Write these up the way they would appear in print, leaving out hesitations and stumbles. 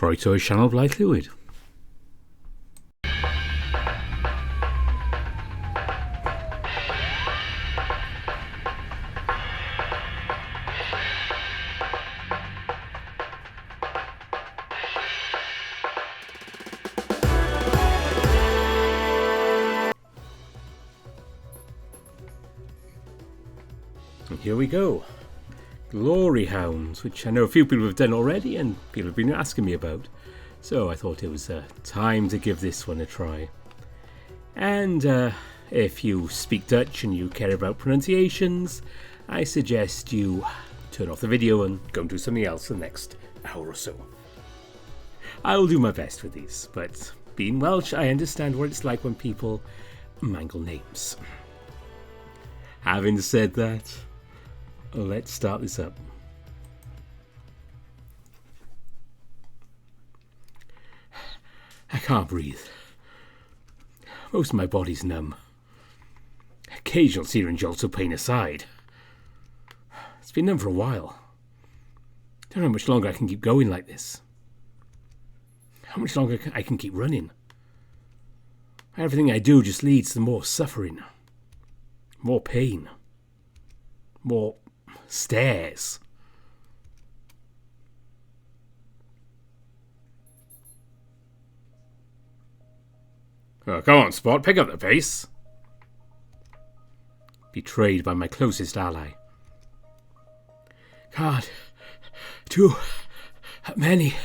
Croeso I sianel Blaid Llwyd. And here we go. Glory Hounds, which I know a few people have done already and people have been asking me about. So I thought it was time to give this one a try. And if you speak Dutch and you care about pronunciations, I suggest you turn off the video and go and do something else the next hour or so. I'll do my best with these, but being Welsh, I understand what it's like when people mangle names. Having said that, let's start this up. I can't breathe. Most of my body's numb. Occasional searing jolts of pain aside. It's been numb for a while. Don't know how much longer I can keep going like this. How much longer I can keep running. Everything I do just leads to more suffering. More pain. More stairs. Oh, come on, Spot, pick up the pace. Betrayed by my closest ally. God, too many.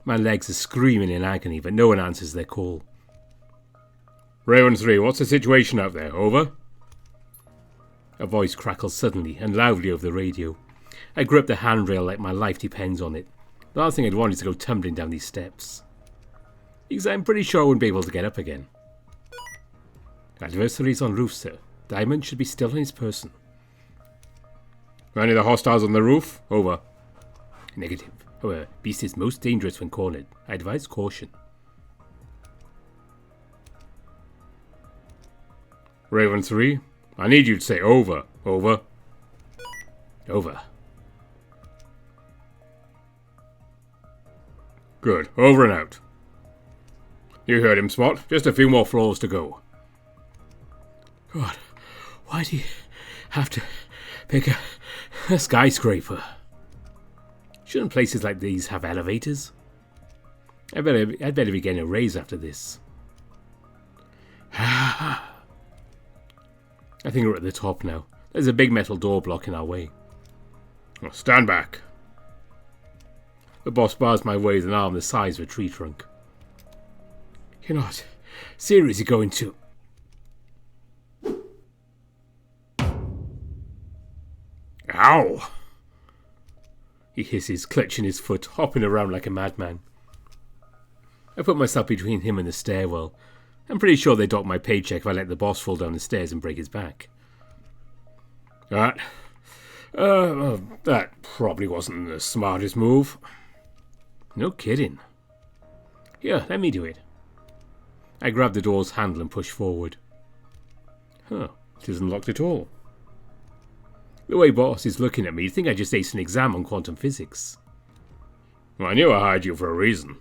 My legs are screaming in agony, but no one answers their call. Raven 3, what's the situation out there? Over? A voice crackles suddenly and loudly over the radio. I grip the handrail like my life depends on it. The last thing I'd want is to go tumbling down these steps. Because I'm pretty sure I wouldn't be able to get up again. Adversaries on roof, sir. Diamond should be still on his person. Any of the hostiles on the roof? Over. Negative. However, beast is most dangerous when cornered. I advise caution. Raven 3, I need you to say over. Over. Over. Good. Over and out. You heard him, Spot. Just a few more floors to go. God, why do you have to pick a skyscraper? Shouldn't places like these have elevators? I'd better be getting a raise after this. I think we're at the top now. There's a big metal door blocking our way. Oh, stand back. The boss bars my way with an arm the size of a tree trunk. You're not seriously going to... Ow! He hisses, clutching his foot, hopping around like a madman. I put myself between him and the stairwell. I'm pretty sure they'd dock my paycheck if I let the boss fall down the stairs and break his back. That probably wasn't the smartest move. No kidding. Here, let me do it. I grab the door's handle and push forward. Huh, it isn't locked at all. The way boss is looking at me, you'd think I just aced an exam on quantum physics. Well, I knew I hired you for a reason.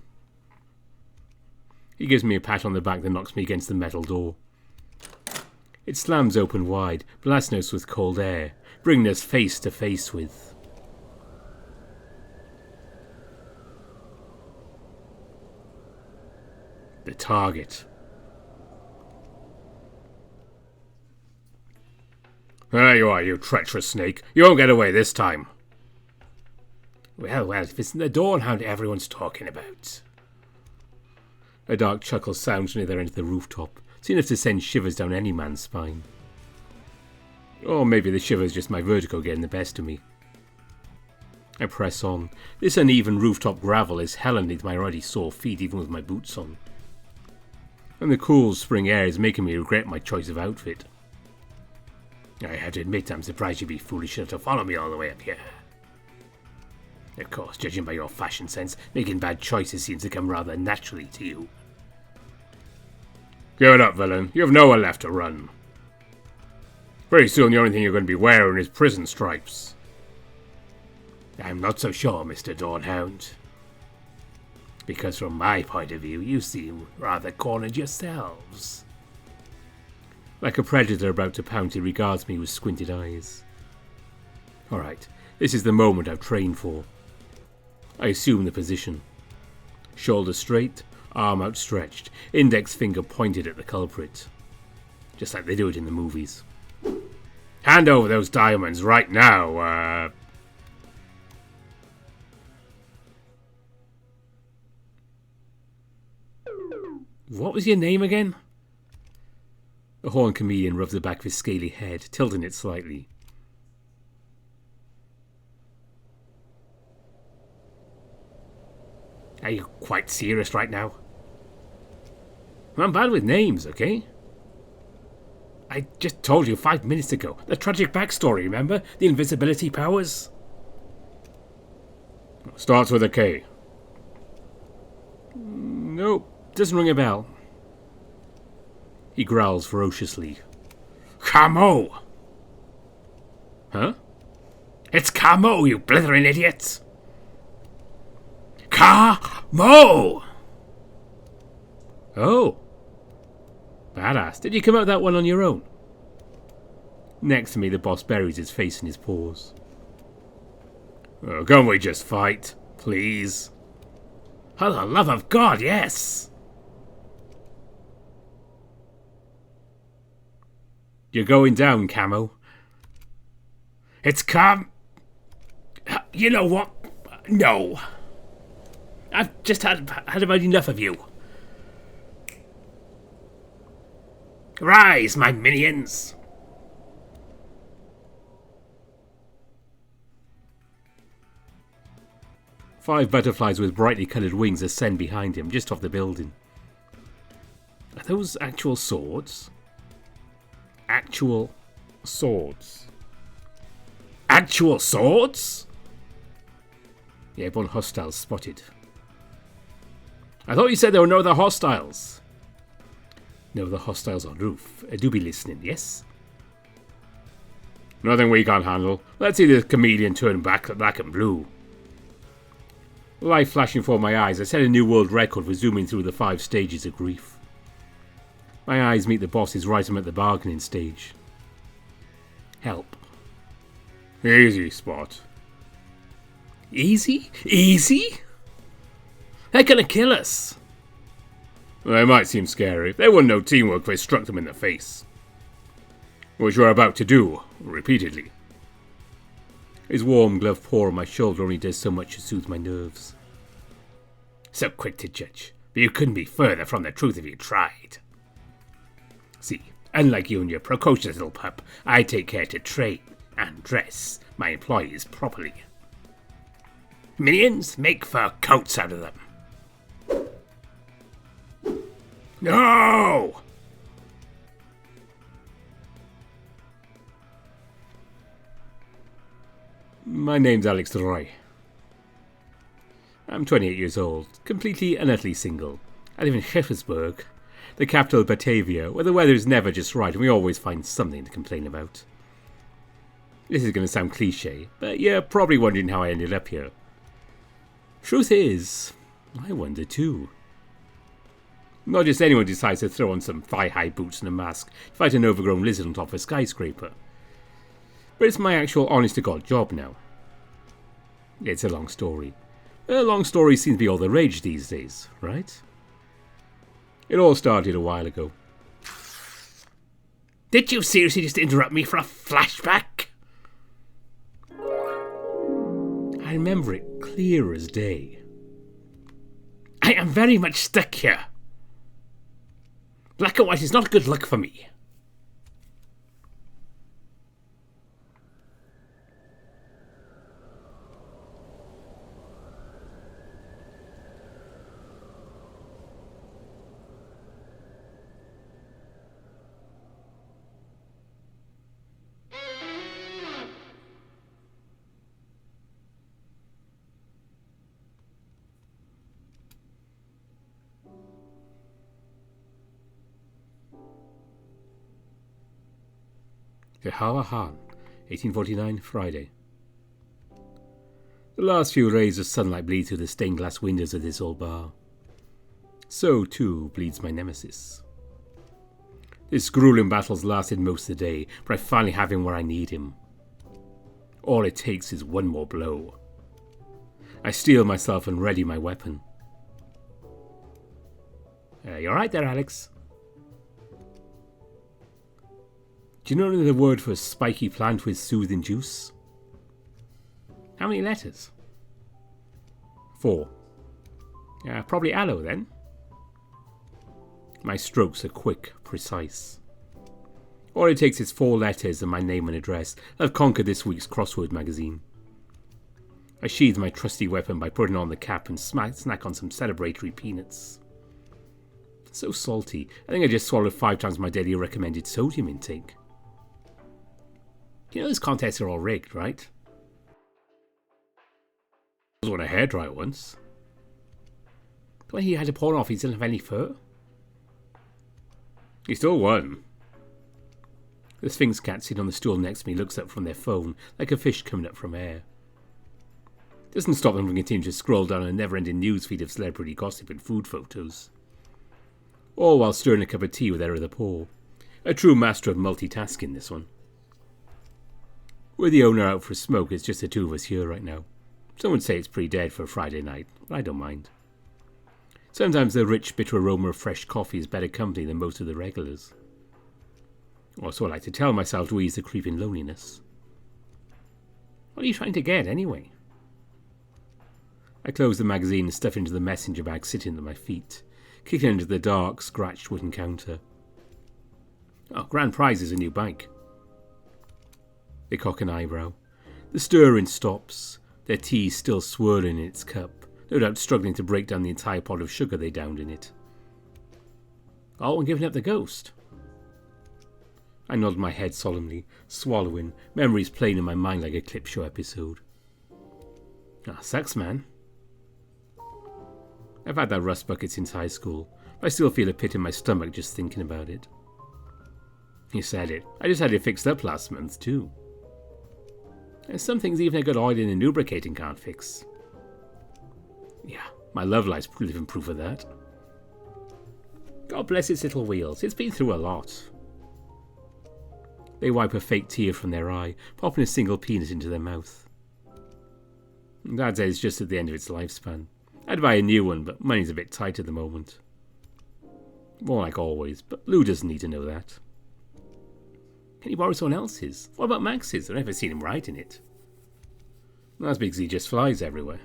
He gives me a pat on the back that knocks me against the metal door. It slams open wide, blasting us with cold air, bringing us face to face with... the target. There you are, you treacherous snake. You won't get away this time. Well, if it's the Dawn Hound everyone's talking about. A dark chuckle sounds near their end of the rooftop, it's enough to send shivers down any man's spine. Or maybe the shiver's just my vertigo getting the best of me. I press on. This uneven rooftop gravel is hell underneath my already sore feet even with my boots on. And the cool spring air is making me regret my choice of outfit. I have to admit I'm surprised you'd be foolish enough to follow me all the way up here. Of course, judging by your fashion sense, making bad choices seems to come rather naturally to you. Give it up, villain. You have nowhere left to run. Pretty soon the only thing you're going to be wearing is prison stripes. I'm not so sure, Mr. Dawn Hound. Because from my point of view, you seem rather cornered yourselves. Like a predator about to pounce, he regards me with squinted eyes. Alright, this is the moment I've trained for. I assume the position. Shoulder straight, arm outstretched, index finger pointed at the culprit. Just like they do it in the movies. Hand over those diamonds right now, What was your name again? The horn comedian rubs the back of his scaly head, tilting it slightly. Are you quite serious right now? I'm bad with names, okay? I just told you 5 minutes ago. The tragic backstory, remember? The invisibility powers? Starts with a K. Nope. Doesn't ring a bell. He growls ferociously. Camo! Huh? It's Camo, you blithering idiots! Camo! Oh. Badass. Did you come up with that one on your own? Next to me, the boss buries his face in his paws. Oh, can't we just fight? Please? For the love of God, yes! You're going down, Camo. It's You know what? No. I've just had about enough of you. Rise, my minions! Five butterflies with brightly coloured wings ascend behind him, just off the building. Are those actual swords? Actual swords. Actual swords? The airborne hostiles spotted. I thought you said there were no other hostiles. No other hostiles on roof. Do be listening, yes? Nothing we can't handle. Let's see this comedian turn back black and blue. Light flashing before my eyes, I set a new world record for zooming through the 5 stages of grief. My eyes meet the boss's right arm at the bargaining stage. Help. Easy, Spot. Easy? Easy? They're gonna kill us. They might seem scary. They wouldn't know teamwork if I struck them in the face. Which we're about to do, repeatedly. His warm gloved paw on my shoulder only does so much to soothe my nerves. So quick to judge, but you couldn't be further from the truth if you tried. See, unlike you and your precocious little pup, I take care to train and dress my employees properly. Minions, make fur coats out of them. No! My name's Alex Roy. I'm 28 years old, completely and utterly single. I live in Schippersburg, the capital of Batavia, where the weather is never just right and we always find something to complain about. This is going to sound cliche, but you're probably wondering how I ended up here. Truth is, I wonder too. Not just anyone decides to throw on some thigh-high boots and a mask to fight an overgrown lizard on top of a skyscraper. But it's my actual honest-to-God job now. It's a long story. A long story seems to be all the rage these days, right? It all started a while ago. Did you seriously just interrupt me for a flashback? I remember it clear as day. I am very much stuck here. Black and white is not good luck for me. Hour 1849, Friday. The last few rays of sunlight bleed through the stained glass windows of this old bar. So too bleeds my nemesis. This grueling battle's lasted most of the day, but I finally have him where I need him. All it takes is one more blow. I steel myself and ready my weapon. You alright there, Alex? Do you know another word for a spiky plant with soothing juice? How many letters? 4. Probably aloe then. My strokes are quick, precise. All it takes is 4 letters and my name and address. I've conquered this week's crossword magazine. I sheathe my trusty weapon by putting on the cap and snack on some celebratory peanuts. So salty. I think I just swallowed 5 times my daily recommended sodium intake. You know these contests are all rigged, right? I was on a hairdryer once. But when he had to pawn off, he didn't have any fur. He still won. The Sphinx cat sitting on the stool next to me looks up from their phone like a fish coming up from air. Doesn't stop them from continuing to scroll down a never-ending newsfeed of celebrity gossip and food photos. All while stirring a cup of tea with their other paw. A true master of multitasking, this one. With the owner out for a smoke, it's just the 2 of us here right now. Some would say it's pretty dead for a Friday night, but I don't mind. Sometimes the rich, bitter aroma of fresh coffee is better company than most of the regulars. Or so I like to tell myself to ease the creeping loneliness. What are you trying to get, anyway? I close the magazine and stuff into the messenger bag sitting at my feet, kicking into the dark, scratched wooden counter. Oh, grand prize is a new bike. They cock an eyebrow. The stirring stops, their tea still swirling in its cup, no doubt struggling to break down the entire pot of sugar they downed in it. Oh, and giving up the ghost. I nod my head solemnly, swallowing, memories playing in my mind like a clip show episode. Sucks, man. I've had that rust bucket since high school, but I still feel a pit in my stomach just thinking about it. You said it. I just had it fixed up last month, too. There's some things even a good oiling and lubricating can't fix. Yeah, my love life's living proof of that. God bless its little wheels. It's been through a lot. They wipe a fake tear from their eye, popping a single peanut into their mouth. Dad says it's just at the end of its lifespan. I'd buy a new one, but money's a bit tight at the moment. More like always, but Lou doesn't need to know that. Can you borrow someone else's? What about Max's? I've never seen him ride in it. That's because he just flies everywhere.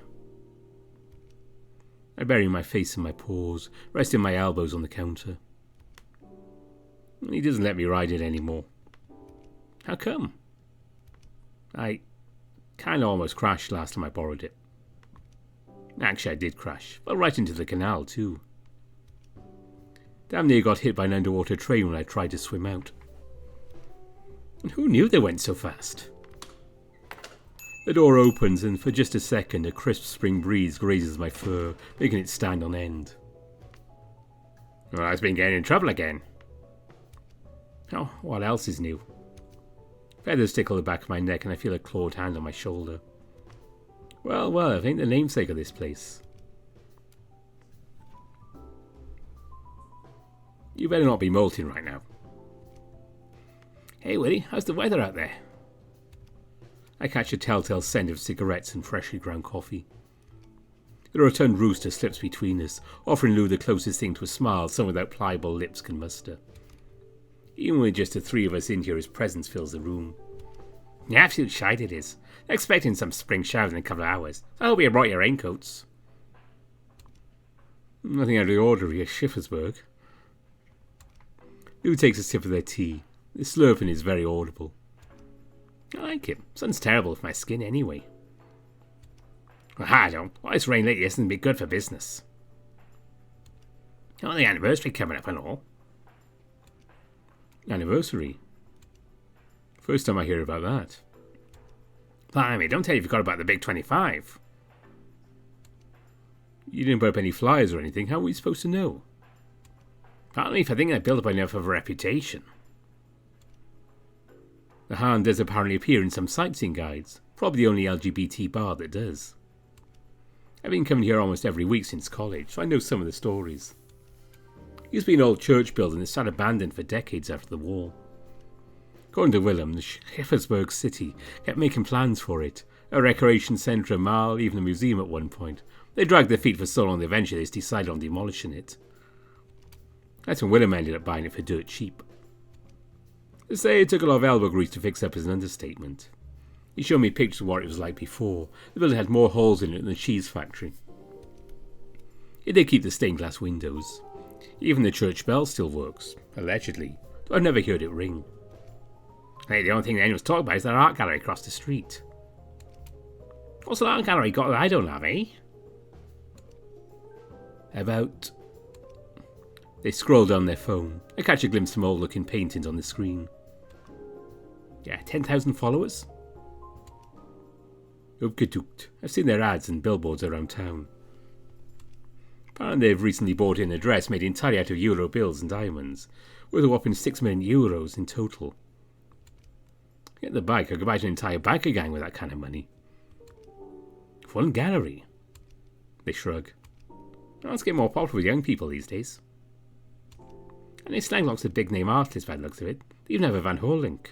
I bury my face in my paws, resting my elbows on the counter. He doesn't let me ride it anymore. How come? I kinda almost crashed last time I borrowed it. Actually, I did crash, but right into the canal too. Damn near got hit by an underwater train when I tried to swim out. And who knew they went so fast? The door opens and for just a second a crisp spring breeze grazes my fur, making it stand on end. Well, I've been getting in trouble again. Oh, what else is new? Feathers tickle the back of my neck and I feel a clawed hand on my shoulder. Well, I ain't the namesake of this place. You better not be molting right now. Hey Willie, how's the weather out there? I catch a telltale scent of cigarettes and freshly ground coffee. The rotund rooster slips between us, offering Lou the closest thing to a smile some without pliable lips can muster. Even with just the 3 of us in here, his presence fills the room. Yeah, absolute shite it is. Expecting some spring showers in a couple of hours. I hope you brought your raincoats. Nothing out of the ordinary at Schippersburg. Lou takes a sip of their tea. The slurping is very audible. I like it. Sun's terrible for my skin anyway. I don't. All this rain lately hasn't been good for business. Oh, the anniversary coming up and all. Anniversary? First time I hear about that. Blimey, don't tell you forgot about the big 25. You didn't put up any flyers or anything. How were we supposed to know? Partly if I think I built up enough of a reputation. The Hound does apparently appear in some sightseeing guides. Probably the only LGBT bar that does. I've been coming here almost every week since college, so I know some of the stories. Used to be an old church building that sat abandoned for decades after the war. According to Willem, the Schippersburg city kept making plans for it. A recreation centre, a mall, even a museum at one point. They dragged their feet for so long they eventually decided on demolishing it. That's when Willem ended up buying it for dirt cheap. To say it took a lot of elbow grease to fix up is an understatement. He showed me pictures of what it was like before. The building had more holes in it than the cheese factory. It did keep the stained glass windows. Even the church bell still works, allegedly, though I've never heard it ring. Hey, the only thing anyone's talking about is that art gallery across the street. What's an art gallery got that I don't have, eh? About... They scroll down their phone. I catch a glimpse of some old-looking paintings on the screen. Yeah, 10,000 followers? Oopgedooked. I've seen their ads and billboards around town. Apparently they've recently bought in a dress made entirely out of euro bills and diamonds, worth a whopping 6 million euros in total. Get the bike, I could buy an entire biker gang with that kind of money. One gallery. They shrug. Let's get more popular with young people these days. And they slang lots of big name artists by the looks of it. They even have a Van Hoorlink.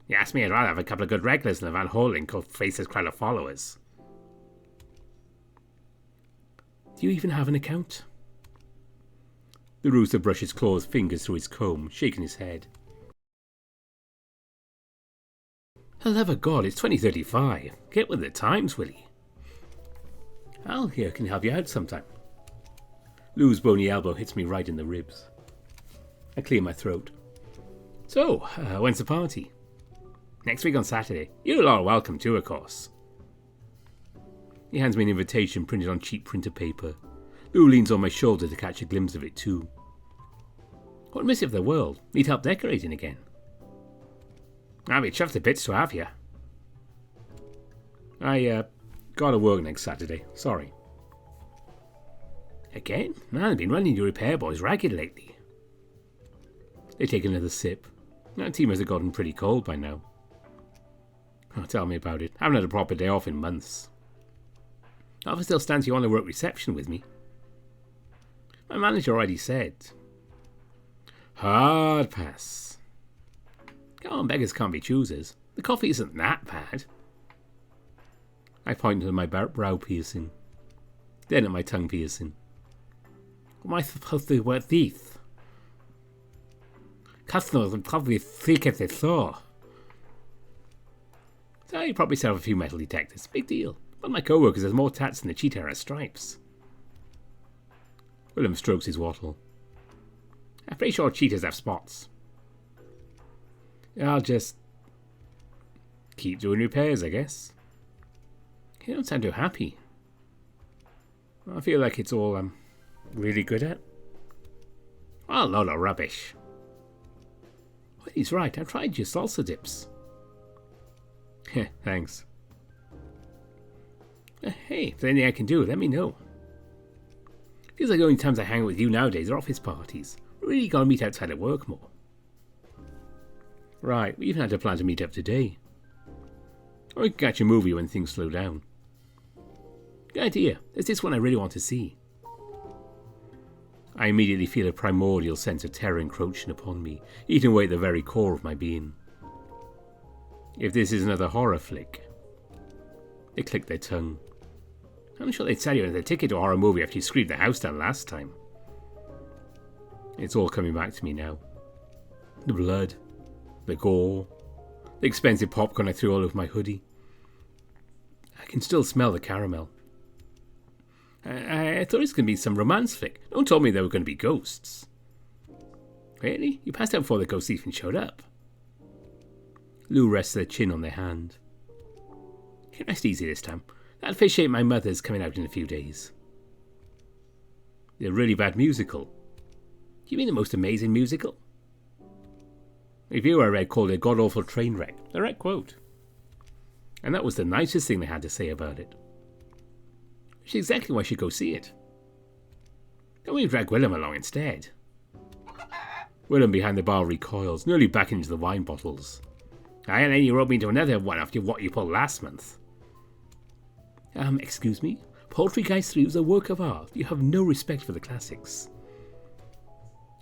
You ask me, I'd rather have a couple of good regulars than a Van Hoorlink or faceless crowd of followers. Do you even have an account? The rooster brushes clawed fingers through his comb, shaking his head. For the love of God, it's 2035. Get with the times, Willie. Al here can help you out sometime. Lou's bony elbow hits me right in the ribs. I clear my throat. So, when's the party? Next week on Saturday. You're all welcome too, of course. He hands me an invitation printed on cheap printer paper. Lou leans on my shoulder to catch a glimpse of it too. What miss of the world? Need help decorating again? I'll be chuffed to bits to have you. I, gotta work next Saturday. Sorry. Again? Man, I've been running your repair boys ragged lately. They take another sip. That team has gotten pretty cold by now. Oh, tell me about it. I haven't had a proper day off in months. Alpha still stands you on to work reception with me. My manager already said. Hard pass. Come on, beggars can't be choosers. The coffee isn't that bad. I point to my brow piercing. Then at my tongue piercing. What am I supposed to do with teeth? Customers are probably thick as they saw. So you probably set up a few metal detectors. Big deal. But my co-workers has more tats than the cheetah has stripes. Willem strokes his wattle. I'm pretty sure cheetahs have spots. I'll just keep doing repairs, I guess. You don't sound too happy. I feel like it's all I'm really good at. Oh, a lot of rubbish. Well, he's right. I've tried your salsa dips. Heh, thanks. Hey, if there's anything I can do, let me know. Feels like the only times I hang out with you nowadays are office parties. We really gotta meet outside at work more. Right, we even had a plan to meet up today. Or we can catch a movie when things slow down. Good idea. There's this one I really want to see. I immediately feel a primordial sense of terror encroaching upon me, eating away at the very core of my being. If this is another horror flick. They click their tongue. I'm sure they'd sell you a ticket to a horror movie after you screamed the house down last time. It's all coming back to me now. The blood, the gore, the expensive popcorn I threw all over my hoodie. I can still smell the caramel. I thought it was going to be some romance flick. No one told me there were going to be ghosts. Really? You passed out before the ghosts even showed up? Lou rests their chin on their hand. You can rest easy this time. That fish shape my mother's coming out in a few days. The really bad musical. You mean the most amazing musical? A review I read called it a god-awful train wreck. Direct quote. And that was the nicest thing they had to say about it. Which is exactly why I should go see it. Don't we drag Willem along instead? Willem behind the bar recoils, nearly back into the wine bottles. And then you roped me into another one after what you pulled last month. Excuse me? Poultry Guys 3 was a work of art. You have no respect for the classics.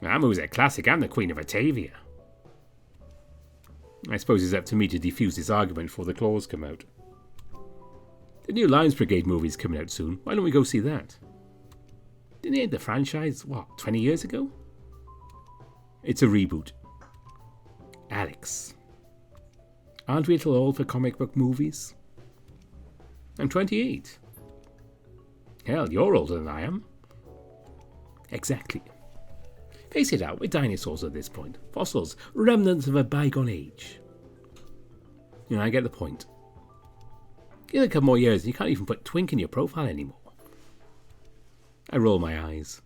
That movie's a classic. I'm the Queen of Batavia. I suppose it's up to me to defuse this argument before the claws come out. The new Lions Brigade movie's coming out soon. Why don't we go see that? Didn't they end the franchise, 20 years ago? It's a reboot. Alex. Aren't we a little old for comic book movies? I'm 28. Hell, you're older than I am. Exactly. Face it out, we're dinosaurs at this point. Fossils, remnants of a bygone age. I get the point. Give it a couple more years and you can't even put twink in your profile anymore. I roll my eyes.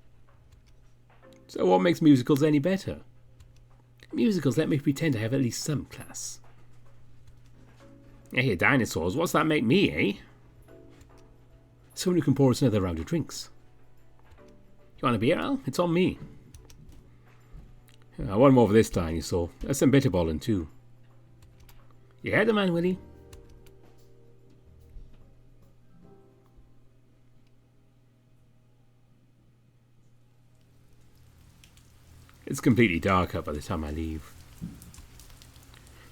So what makes musicals any better? Musicals let me pretend I have at least some class. Hey, dinosaurs, what's that make me, eh? Someone who can pour us another round of drinks. You want a beer, Al? It's on me. One more for this dinosaur. There's some bitterballing too. You heard the man, Willie? It's completely dark out by the time I leave.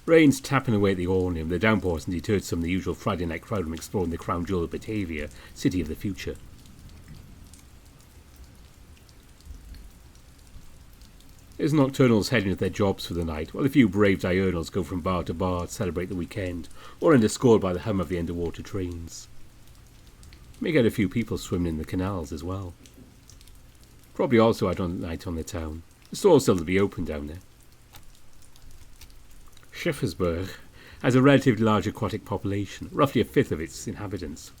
Rain's tapping away at the awning. The downpour hasn't deterred some of the usual Friday night crowd from exploring the crown jewel of Batavia, city of the future. There's nocturnals heading to their jobs for the night, while a few brave diurnals go from bar to bar to celebrate the weekend, or underscored by the hum of the underwater trains. You may get a few people swimming in the canals as well. Probably also out on night on the town. The store's still to be open down there. Schippersburg has a relatively large aquatic population, roughly a fifth of its inhabitants.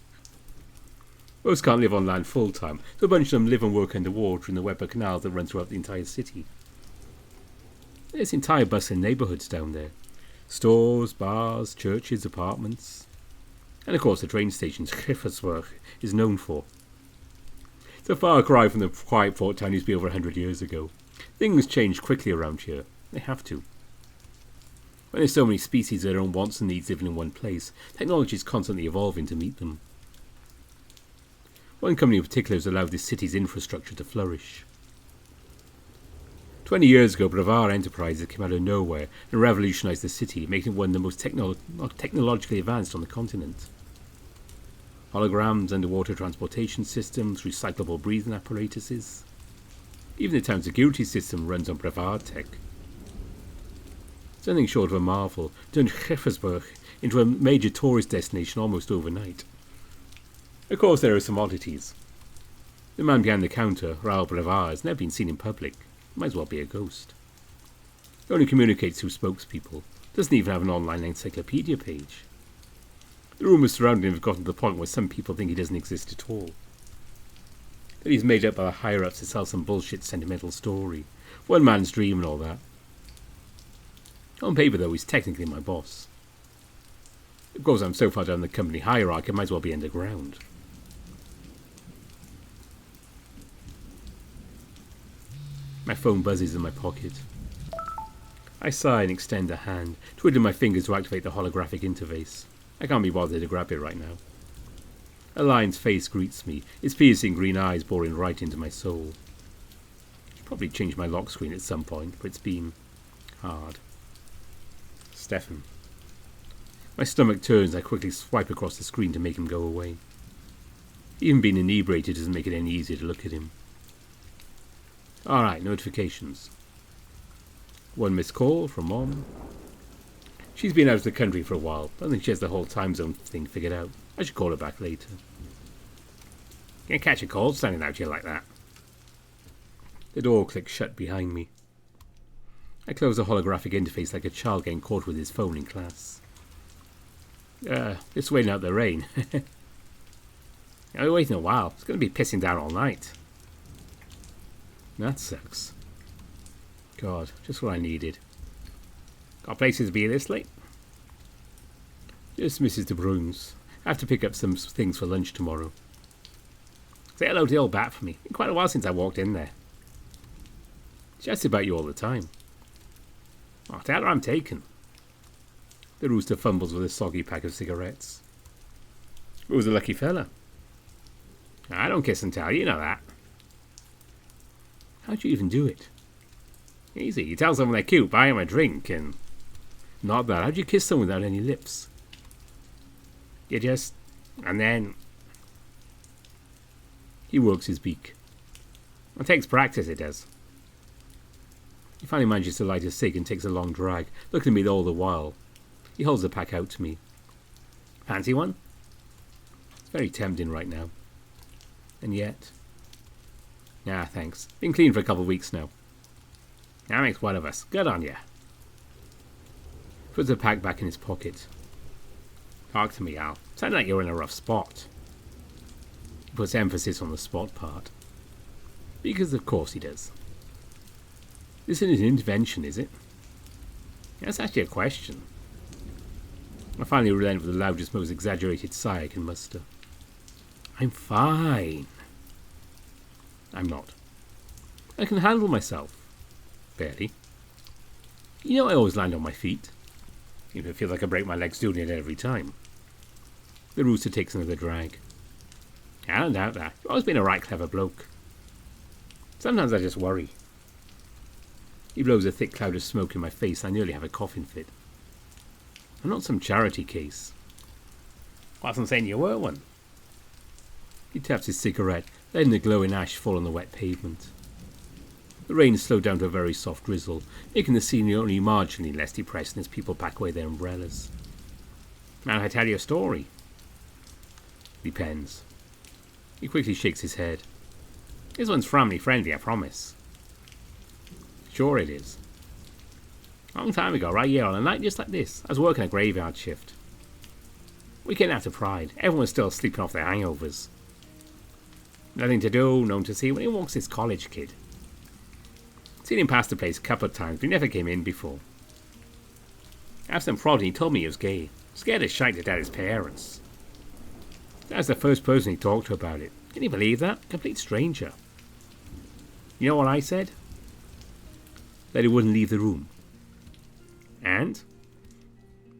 Most can't live on land full-time, so a bunch of them live and work underwater in the web of canals that run throughout the entire city. There's entire bustling neighbourhoods down there. Stores, bars, churches, apartments. And of course the train station Schippersburg is known for. It's a far cry from the quiet port town used to be over 100 years ago. Things change quickly around here. They have to. When there's so many species of their own wants and needs living in one place, technology is constantly evolving to meet them. One company in particular has allowed this city's infrastructure to flourish. 20 years ago, Batavia enterprises came out of nowhere and revolutionised the city, making it one of the most technologically advanced on the continent. Holograms, underwater transportation systems, recyclable breathing apparatuses. Even the town security system runs on Batavia tech. Something short of a marvel turned Schippersburg into a major tourist destination almost overnight. Of course, there are some oddities. The man behind the counter, Raoul Batavia, has never been seen in public. Might as well be a ghost. He only communicates through spokespeople. Doesn't even have an online encyclopedia page. The rumours surrounding him have gotten to the point where some people think he doesn't exist at all. That he's made up by the higher-ups to sell some bullshit sentimental story. One man's dream and all that. On paper, though, he's technically my boss. Of course, I'm so far down the company hierarchy, I might as well be underground. My phone buzzes in my pocket. I sigh and extend a hand, twiddling my fingers to activate the holographic interface. I can't be bothered to grab it right now. A lion's face greets me, its piercing green eyes boring right into my soul. Should probably change my lock screen at some point, but it's been hard. Stefan. My stomach turns, I quickly swipe across the screen to make him go away. Even being inebriated doesn't make it any easier to look at him. Alright, notifications. One missed call from Mom. She's been out of the country for a while. I don't think she has the whole time zone thing figured out. I should call her back later. Can't catch a cold standing out here like that. The door clicks shut behind me. I close the holographic interface like a child getting caught with his phone in class. Just waiting out the rain. I'll be waiting a while. It's going to be pissing down all night. That sucks. God, just what I needed. Got places to be this late? Just Mrs. De Bruyn's. I have to pick up some things for lunch tomorrow. Say hello to the old bat for me. Been quite a while since I walked in there. She asks about you all the time. Oh, tell her I'm taken. The rooster fumbles with a soggy pack of cigarettes. Who's a lucky fella? I don't kiss and tell, you know that. How'd you even do it? Easy. You tell someone they're cute, buy them a drink, and... Not that. How'd you kiss someone without any lips? You just... And then... He works his beak. It takes practice, it does. He finally manages to light a cig and takes a long drag, looking at me all the while. He holds the pack out to me. Fancy one? It's very tempting right now. And yet... Nah, thanks. Been clean for a couple of weeks now. That makes one of us. Good on ya. Puts the pack back in his pocket. Talk to me, Al. Sound like you're in a rough spot. He puts emphasis on the spot part. Because of course he does. This isn't an intervention, is it? That's actually a question. I finally relent with the loudest, most exaggerated sigh I can muster. I'm fine. I'm not. I can handle myself. Barely. You know I always land on my feet. Even if I feel like I break my legs doing it every time. The rooster takes another drag. I don't doubt that. You've always been a right clever bloke. Sometimes I just worry. He blows a thick cloud of smoke in my face. I nearly have a coughing fit. I'm not some charity case. Wasn't saying you were one. He taps his cigarette, letting the glowing ash fall on the wet pavement. The rain slowed down to a very soft drizzle, making the scene only marginally less depressing as people pack away their umbrellas. Now I tell you a story. Depends. He quickly shakes his head. This one's family friendly, I promise. Sure it is. A long time ago, right here, on a night just like this, I was working a graveyard shift. Weekend after Pride, everyone was still sleeping off their hangovers. Nothing to do, no one to see, when in walks this college kid. Seen him pass the place a couple of times, but he never came in before. After some prodding, he told me he was gay. Scared as shite to tell his parents. That was the first person he talked to about it. Can you believe that? Complete stranger. You know what I said? That he wouldn't leave the room. And?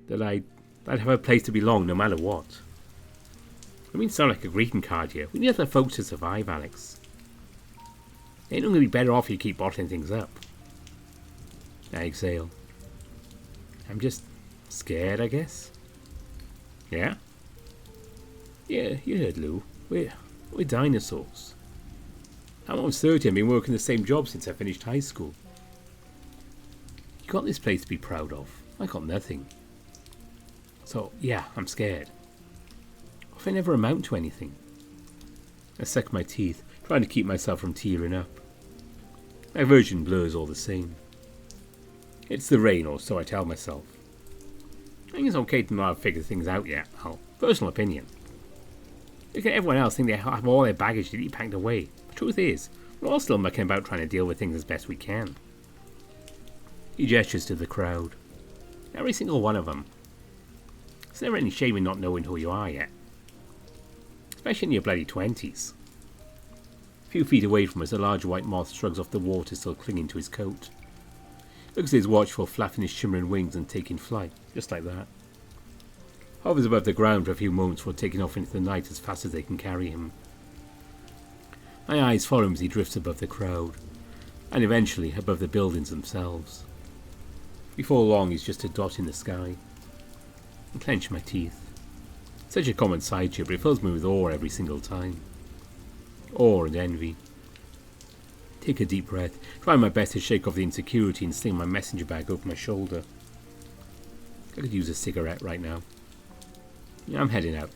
That I'd have a place to belong no matter what. I mean, sound like a greeting card here. We need other folks to survive, Alex. Ain't it going to be better off if you keep bottling things up? I exhale. I'm just scared, I guess. Yeah? Yeah, you heard Lou. We're dinosaurs. I'm almost 30 and been working the same job since I finished high school. You got this place to be proud of. I got nothing. So, yeah, I'm scared. What if I never amount to anything? I suck my teeth, trying to keep myself from tearing up. My vision blurs all the same. It's the rain, or so I tell myself. I think it's okay to not have figured things out yet, Al. Personal opinion. Look at everyone else think they have all their baggage to be packed away. The truth is, we're all still mucking about trying to deal with things as best we can. He gestures to the crowd. Every single one of them. There's never any shame in not knowing who you are yet. Especially in your bloody 20s. A few feet away from us, a large white moth shrugs off the water still clinging to his coat. Looks at his watch for flapping his shimmering wings and taking flight, just like that. Hovers above the ground for a few moments before taking off into the night as fast as they can carry him. My eyes follow him as he drifts above the crowd, and eventually above the buildings themselves. Before long he's just a dot in the sky. I clench my teeth. Such a common sideshow, but it fills me with awe every single time. Awe and envy. Take a deep breath, trying my best to shake off the insecurity and sling my messenger bag over my shoulder. I could use a cigarette right now. I'm heading out.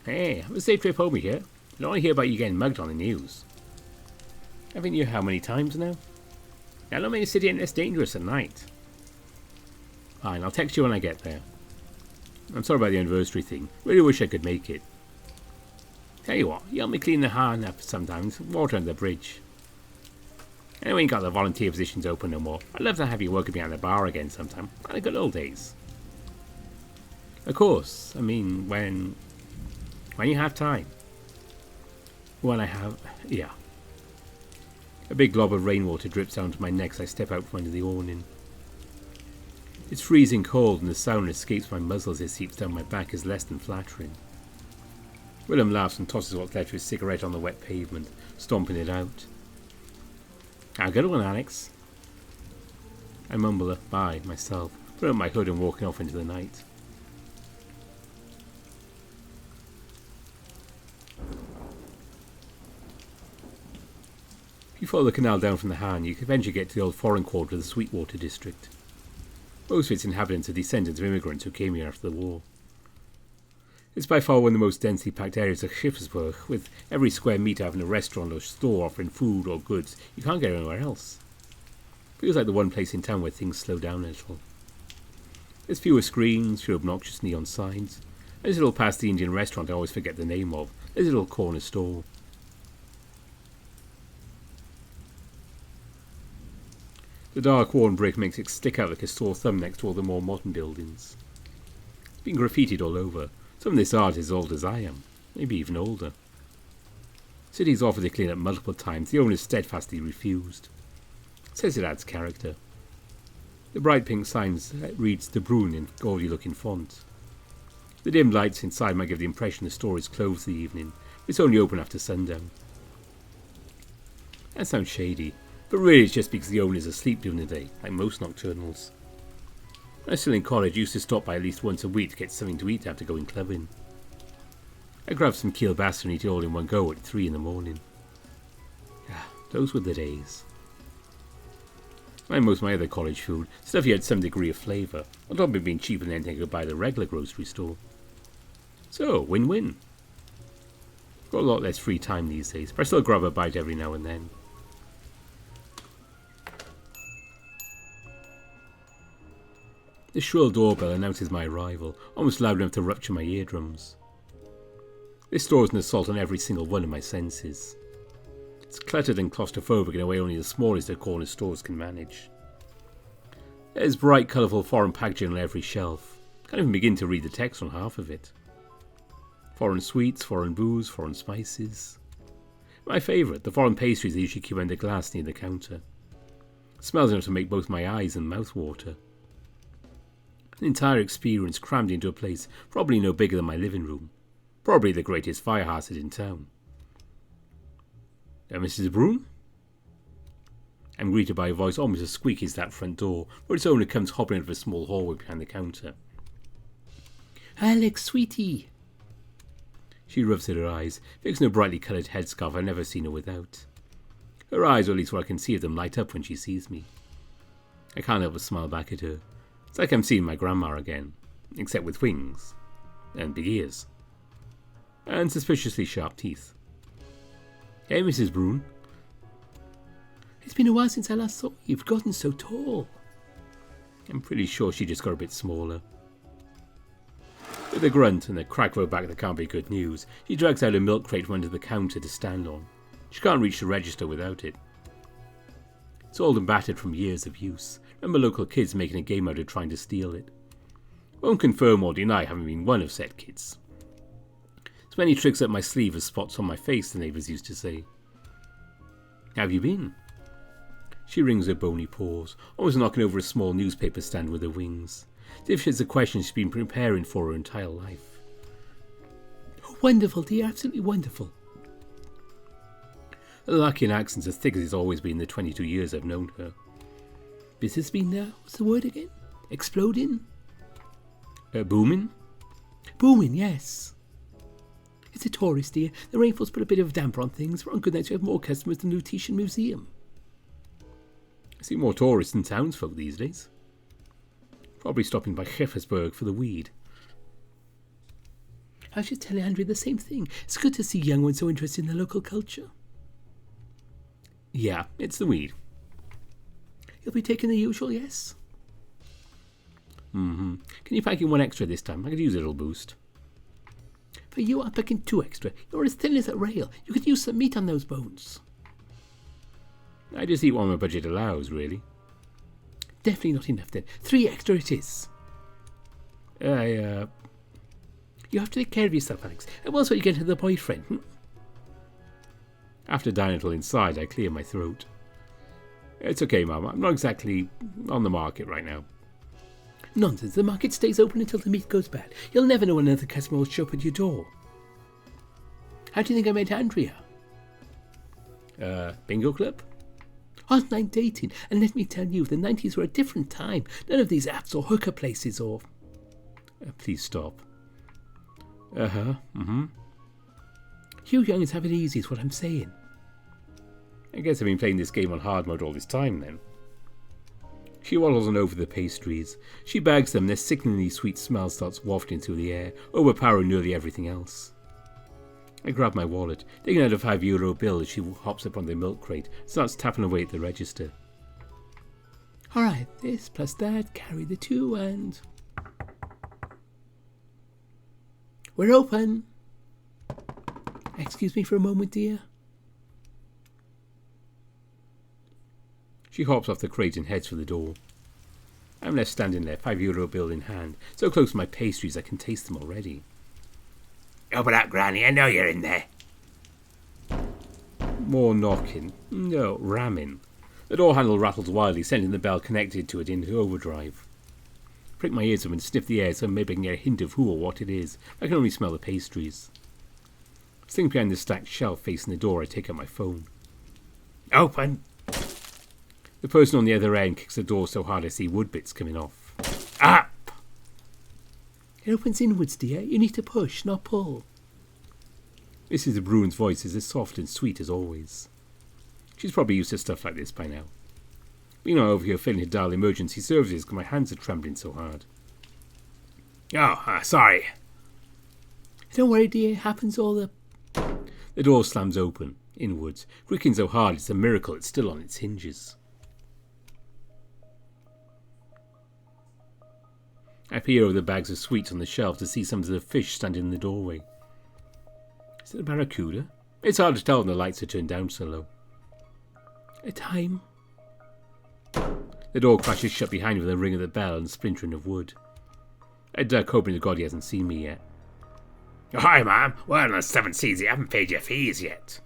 Hey, have a safe trip home here. I don't want to hear about you getting mugged on the news. Haven't you how many times now? I don't make the city any less dangerous at night. Fine, I'll text you when I get there. I'm sorry about the anniversary thing. Really wish I could make it. Tell you what, you help me clean the harn up sometimes. Water under the bridge. Anyway, you got the volunteer positions open no more. I'd love to have you working behind the bar again sometime. Like the good old days. Of course. I mean, when you have time. When I have... yeah. A big glob of rainwater drips down to my neck as I step out from under the awning. It's freezing cold and the sound that escapes my muzzle as it seeps down my back is less than flattering. Willem laughs and tosses what's left of his cigarette on the wet pavement, stomping it out. A good one, Alex. I mumble a bye myself, put up my hood and walking off into the night. If you follow the canal down from the Han, you can eventually get to the old foreign quarter of the Sweetwater district. Most of its inhabitants are descendants of immigrants who came here after the war. It's by far one of the most densely packed areas of Schippersburg, with every square metre having a restaurant or store offering food or goods you can't get anywhere else. Feels like the one place in town where things slow down a little. There's fewer screens, fewer obnoxious neon signs. There's a little past the Indian restaurant I always forget the name of. There's a little corner store. The dark worn brick makes it stick out like a sore thumb next to all the more modern buildings. It's been graffitied all over. Some of this art is as old as I am, maybe even older. City's offered to clean up multiple times, the owners steadfastly refused. Says it adds character. The bright pink sign reads De Bruin in gaudy looking font. The dim lights inside might give the impression the store is closed for the evening, but it's only open after sundown. That sounds shady, but really it's just because the owner's asleep during the day, like most nocturnals. When I was still in college, I used to stop by at least once a week to get something to eat after going clubbing. I grabbed some kielbasa and eat it all in one go at 3 in the morning. Ah, those were the days. Like most of my other college food, stuff had some degree of flavour, on top of it being cheaper than anything I could buy at the regular grocery store. So, win-win. Got a lot less free time these days, but I still grab a bite every now and then. The shrill doorbell announces my arrival, almost loud enough to rupture my eardrums. This store is an assault on every single one of my senses. It's cluttered and claustrophobic in a way only the smallest of corner stores can manage. There's bright, colourful foreign packaging on every shelf. Can't even begin to read the text on half of it. Foreign sweets, foreign booze, foreign spices. My favourite, the foreign pastries they usually keep under glass near the counter. Smells enough to make both my eyes and mouth water. An entire experience crammed into a place probably no bigger than my living room. Probably the greatest fire hazard in town. Mrs. Broom? I'm greeted by a voice almost as squeaky as that front door, where its owner comes hobbling out of a small hallway behind the counter. Alex, sweetie! She rubs at her eyes, fixing a brightly coloured headscarf I've never seen her without. Her eyes, or at least what I can see of them, light up when she sees me. I can't help but smile back at her. It's like I'm seeing my grandma again, except with wings, and big ears, and suspiciously sharp teeth. Hey, Mrs. Broom. It's been a while since I last saw you. You've gotten so tall. I'm pretty sure she just got a bit smaller. With a grunt and a crack of her back that can't be good news, she drags out a milk crate from under the counter to stand on. She can't reach the register without it. It's old and battered from years of use. Remember local kids making a game out of trying to steal it. Won't confirm or deny having been one of said kids. As many tricks up my sleeve as spots on my face, the neighbours used to say. How have you been? She wrings her bony paws, almost knocking over a small newspaper stand with her wings, as if it's a question she's been preparing for her entire life. Oh, wonderful, dear, absolutely wonderful. Her Lakian accent's as thick as it's always been in the 22 years I've known her. Business been what's the word again? Exploding? Booming? Booming, yes. It's a tourist, dear. The rainfall's put a bit of a damper on things. We're on good nights we have more customers than the Lutetia Museum. I see more tourists than townsfolk these days. Probably stopping by Schippersburg for the weed. I was just telling Andrea the same thing. It's good to see young ones so interested in the local culture. Yeah, it's the weed. You'll be taking the usual, yes? Mm-hmm. Can you pack in one extra this time? I could use a little boost. For you, I'll pack in 2 extra. You're as thin as a rail. You could use some meat on those bones. I just eat what my budget allows, really. Definitely not enough then. 3 extra it is. You have to take care of yourself, Alex. And once you get to the boyfriend. After dining until inside, I clear my throat. It's okay, Mum. I'm not exactly on the market right now. Nonsense. The market stays open until the meat goes bad. You'll never know when another customer will show up at your door. How do you think I met Andrea? Bingo club? Online dating, and let me tell you, the 90s were a different time. None of these apps or hooker places or... please stop. You youngins have it easy is what I'm saying. I guess I've been playing this game on hard mode all this time then. She waddles on over the pastries. She bags them, their sickeningly sweet smell starts wafting through the air, overpowering nearly everything else. I grab my wallet, taking out a €5 bill as she hops up on the milk crate, starts tapping away at the register. Alright, this plus that, carry the 2 and... We're open! Excuse me for a moment, dear. She hops off the crate and heads for the door. I'm left standing there, €5 bill in hand, so close to my pastries I can taste them already. Open up, Granny, I know you're in there. More knocking. No, ramming. The door handle rattles wildly, sending the bell connected to it into overdrive. I prick my ears up and sniff the air so maybe I can get a hint of who or what it is. I can only smell the pastries. Sitting behind the stacked shelf facing the door, I take out my phone. Open! The person on the other end kicks the door so hard I see wood bits coming off. Up! It opens inwards, dear. You need to push, not pull. Mrs. de Bruin's voice is as soft and sweet as always. She's probably used to stuff like this by now. Meanwhile, over here failing to dial emergency services because my hands are trembling so hard. Oh, sorry. Don't worry, dear. It happens all the... The door slams open, inwards, creaking so hard it's a miracle it's still on its hinges. I peer over the bags of sweets on the shelf to see some of the fish standing in the doorway. Is it a barracuda? It's hard to tell when the lights are turned down so low. A time. The door crashes shut behind me with a ring of the bell and splintering of wood. I duck, hoping to God he hasn't seen me yet. Oh, hi, ma'am. Well, on the 7 Seas, you haven't paid your fees yet.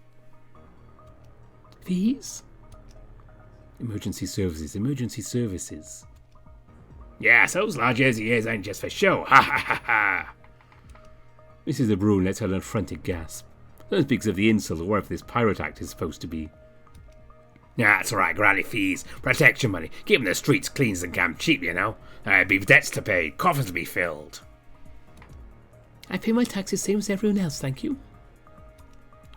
Fees? Emergency services, emergency services. Yeah, so those large Jersey ears ain't just for show. Ha ha ha ha. Mrs. de Bruin lets out an affronted gasp. Then speaks of the insult or whatever this pirate act is supposed to be. Yeah, that's alright, granny fees, protection money, keeping the streets clean as they can cheap, you know. Be debts to pay, coffers to be filled. I pay my taxes same as everyone else, thank you.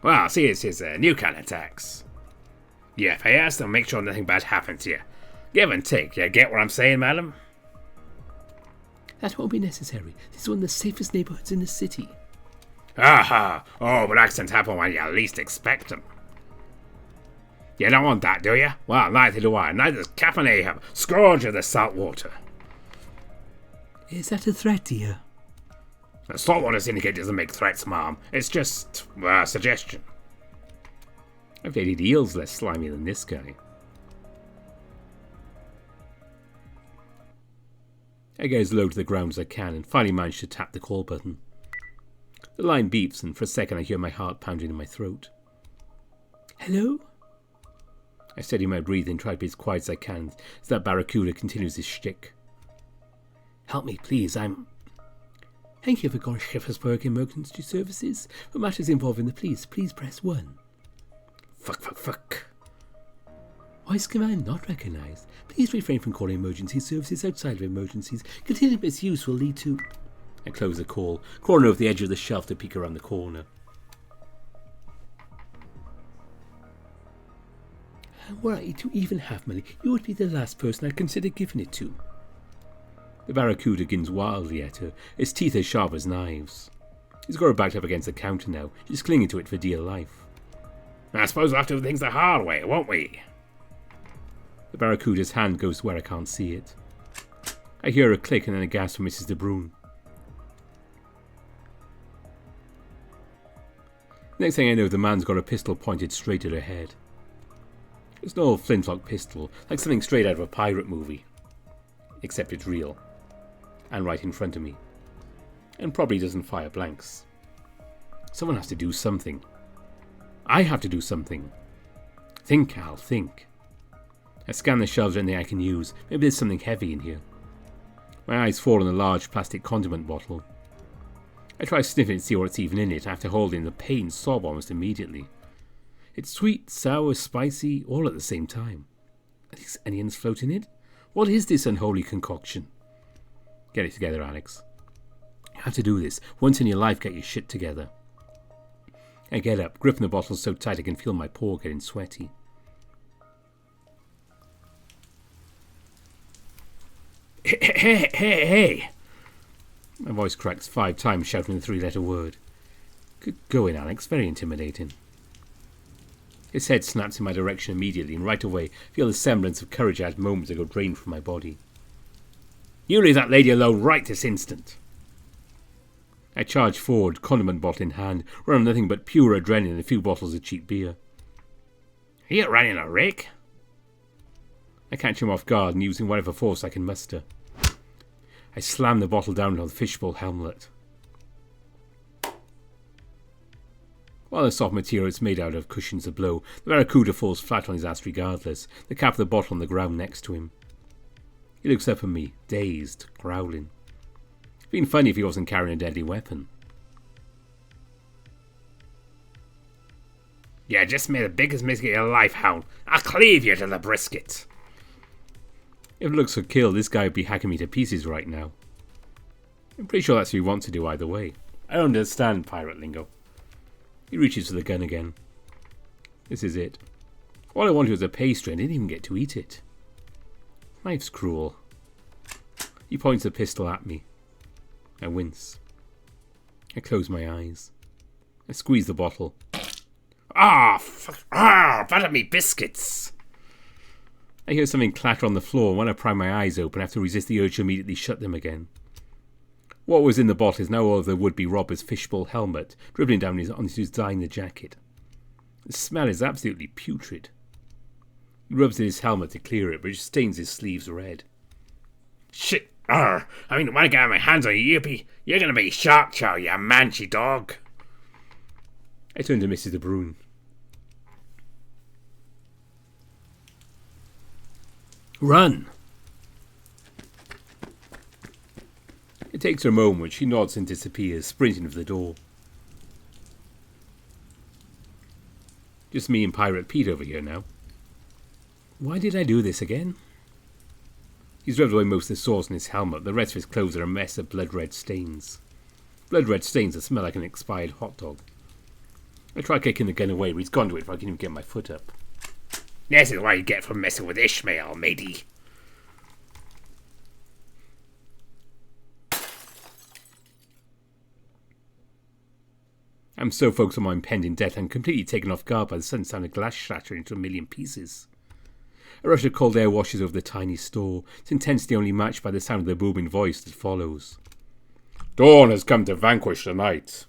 Well, see, it's his new kind of tax. Yeah, pay us, they'll make sure nothing bad happens to you. Give and take, you get what I'm saying, madam? That won't be necessary. This is one of the safest neighbourhoods in the city. Aha! Oh, but accidents happen when you least expect them. You don't want that, do you? Well, neither do I. Neither does Captain Ahab, scourge of the salt water. Is that a threat, dear? The saltwater syndicate doesn't make threats, ma'am. It's just a suggestion. I've dated eels less slimy than this guy. I get as low to the ground as I can and finally manage to tap the call button. The line beeps and for a second I hear my heart pounding in my throat. Hello? I steady my breathing and try to be as quiet as I can as that barracuda continues his shtick. Help me, please, I'm... Thank you for calling Schippersburg Emergency Services. For matters involving the police, please press 1. Fuck. Voice command not recognized. Please refrain from calling emergency services outside of emergencies. Continued misuse will lead to... I close the call, crawling over the edge of the shelf to peek around the corner. Were I to even have money, you would be the last person I'd consider giving it to. The barracuda gins wildly at her, its teeth as sharp as knives. He's got her backed up against the counter now. She's clinging to it for dear life. I suppose we'll have to do things the hard way, won't we? The barracuda's hand goes where I can't see it. I hear a click and then a gasp from Mrs. de Bruin. Next thing I know, the man's got a pistol pointed straight at her head. It's an old flintlock pistol, like something straight out of a pirate movie. Except it's real. And right in front of me. And probably doesn't fire blanks. Someone has to do something. I have to do something. Think, Al, think. I scan the shelves for anything I can use. Maybe there's something heavy in here. My eyes fall on a large plastic condiment bottle. I try sniffing to see what's even in it after holding the pain sob almost immediately. It's sweet, sour, spicy, all at the same time. Are these onions floating in it? What is this unholy concoction? Get it together, Alex. You have to do this. Once in your life, get your shit together. I get up, gripping the bottle so tight I can feel my paw getting sweaty. Hey! My voice cracks 5 times, shouting the 3-letter word. Go in, Alex. Very intimidating. His head snaps in my direction immediately, and right away feel the semblance of courage I had moments ago drained from my body. You leave that lady alone right this instant. I charge forward, condiment bottle in hand, running nothing but pure adrenaline and a few bottles of cheap beer. Are you running a rake? I catch him off guard and using whatever force I can muster. I slam the bottle down on the fishbowl helmet. While the soft material is made out of cushions a blow, the barracuda falls flat on his ass regardless, the cap of the bottle on the ground next to him. He looks up at me, dazed, growling. It'd been funny if he wasn't carrying a deadly weapon. You just made the biggest mistake of your life, Hound. I'll cleave you to the brisket. If looks could kill, this guy would be hacking me to pieces right now. I'm pretty sure that's what he wants to do either way. I don't understand pirate lingo. He reaches for the gun again. This is it. All I wanted was a pastry and I didn't even get to eat it. Life's cruel. He points the pistol at me. I wince. I close my eyes. I squeeze the bottle. Fuck. Butter me biscuits. I hear something clatter on the floor, and when I pry my eyes open, I have to resist the urge to immediately shut them again. What was in the bottle is now all of the would-be robber's fishbowl helmet, dribbling down onto his diner jacket. The smell is absolutely putrid. He rubs at his helmet to clear it, but it stains his sleeves red. Shit! When I get my hands on you, you're gonna be shark chow, you mangy dog. I turn to Mrs. De Bruyn. Run! It takes her a moment. She nods and disappears, sprinting for the door. Just me and Pirate Pete over here now. Why did I do this again? He's rubbed away most of the sauce in his helmet. The rest of his clothes are a mess of blood-red stains. Blood-red stains that smell like an expired hot dog. I try kicking the gun away, but he's gone to it before I can even get my foot up. This is what you get for messing with Ishmael, matey. I'm so focused on my impending death, I'm completely taken off guard by the sudden sound of glass shattering into a million pieces. A rush of cold air washes over the tiny store, its intensity only matched by the sound of the booming voice that follows. Dawn has come to vanquish the night.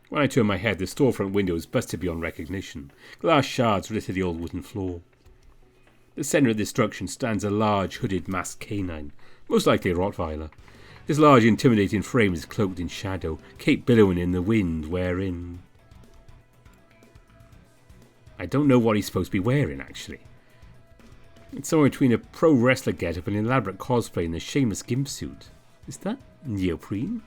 When I turn my head, the storefront window is busted beyond recognition. Glass shards litter the old wooden floor. The centre of destruction stands a large, hooded, masked canine, most likely a Rottweiler. His large, intimidating frame is cloaked in shadow, cape billowing in the wind, wherein... I don't know what he's supposed to be wearing, actually. It's somewhere between a pro-wrestler getup and an elaborate cosplay in a shameless gimp suit. Is that neoprene?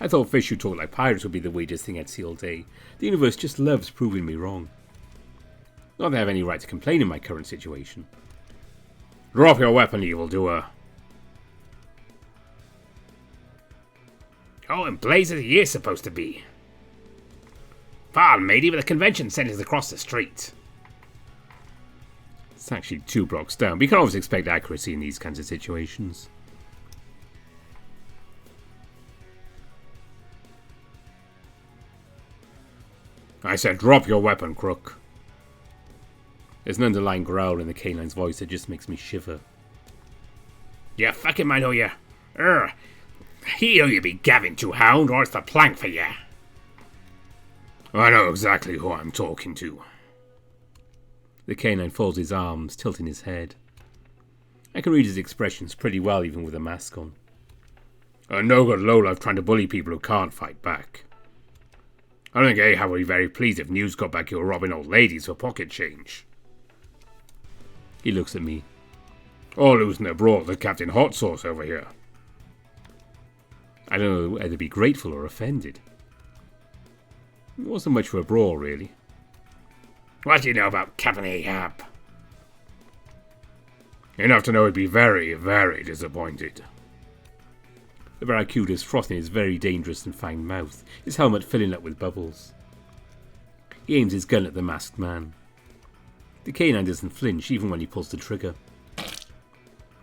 I thought fish who talk like pirates would be the weirdest thing I'd see all day. The universe just loves proving me wrong. Not that I have any right to complain in my current situation. Drop your weapon, evildoer. Oh, in blazes he is supposed to be. Pardon, matey, but the convention center's across the street. It's actually 2 blocks down, but you can always expect accuracy in these kinds of situations. I said drop your weapon, crook. There's an underlying growl in the canine's voice that just makes me shiver. You fucking mind who you... He who you be gavin to, Hound, or it's the plank for you. I know exactly who I'm talking to. The canine folds his arms, tilting his head. I can read his expressions pretty well even with a mask on. A no-good lowlife trying to bully people who can't fight back. I think Ahab would be very pleased if news got back you were robbing old ladies for pocket change. He looks at me. Or losing their brawl to Captain Hot Sauce over here. I don't know whether to be grateful or offended. It wasn't much of a brawl, really. What do you know about Captain Ahab? Enough to know he'd be very, very disappointed. The barracuda's frothing his very dangerous and fine mouth, his helmet filling up with bubbles. He aims his gun at the masked man. The canine doesn't flinch even when he pulls the trigger.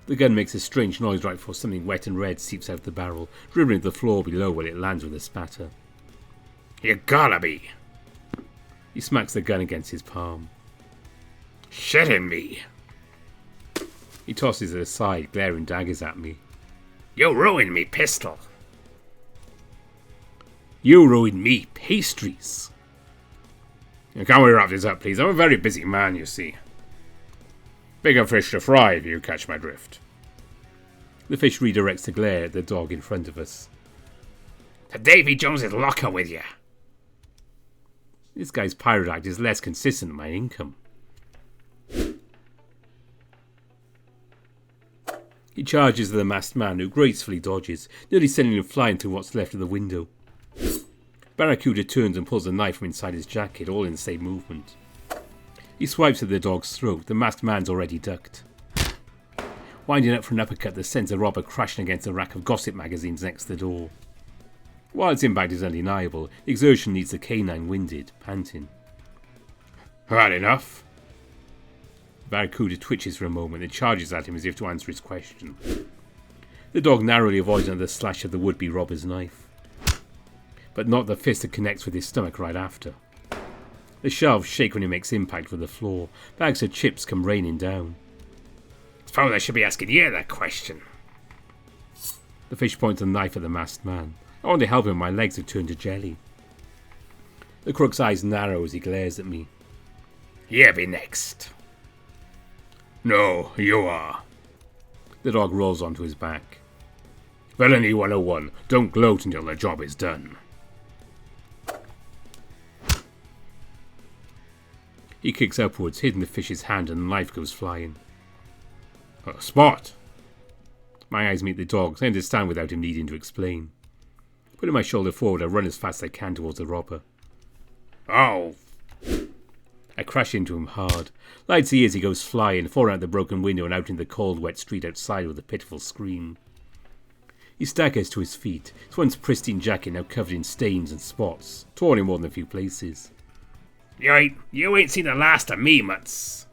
The gun makes a strange noise right before something wet and red seeps out the barrel, dribbling to the floor below where it lands with a spatter. You gotta be. He smacks the gun against his palm. Shitting me. He tosses it aside, glaring daggers at me. You ruined me pistol. You ruined me pastries. Can we wrap this up, please? I'm a very busy man, you see. Bigger fish to fry, if you catch my drift. The fish redirects the glare at the dog in front of us. To Davy Jones's locker with you. This guy's pirate act is less consistent than my income. He charges the masked man, who gracefully dodges, nearly sending him flying through what's left of the window. Barracuda turns and pulls a knife from inside his jacket, all in the same movement. He swipes at the dog's throat. The masked man's already ducked. Winding up for an uppercut that sends the robber crashing against a rack of gossip magazines next to the door. While its impact is undeniable, the exertion leaves the canine winded, panting. Had enough? Barracuda twitches for a moment and charges at him as if to answer his question. The dog narrowly avoids another slash of the would-be robber's knife, but not the fist that connects with his stomach right after. The shelves shake when he makes impact with the floor. Bags of chips come raining down. Suppose I should be asking you that question. The fish points a knife at the masked man. I want to help him, my legs have turned to jelly. The crook's eyes narrow as he glares at me. You be next. No, you are. The dog rolls onto his back. Villainy 101. Don't gloat until the job is done. He kicks upwards, hitting the fish's hand, and the knife goes flying. Spot! My eyes meet the dog's. I understand without him needing to explain. Putting my shoulder forward, I run as fast as I can towards the robber. Oh! I crash into him hard. Light as he is, he goes flying, falling out the broken window and out into the cold, wet street outside with a pitiful scream. He staggers to his feet, his once pristine jacket now covered in stains and spots, torn in more than a few places. You ain't seen the last of me, mutts.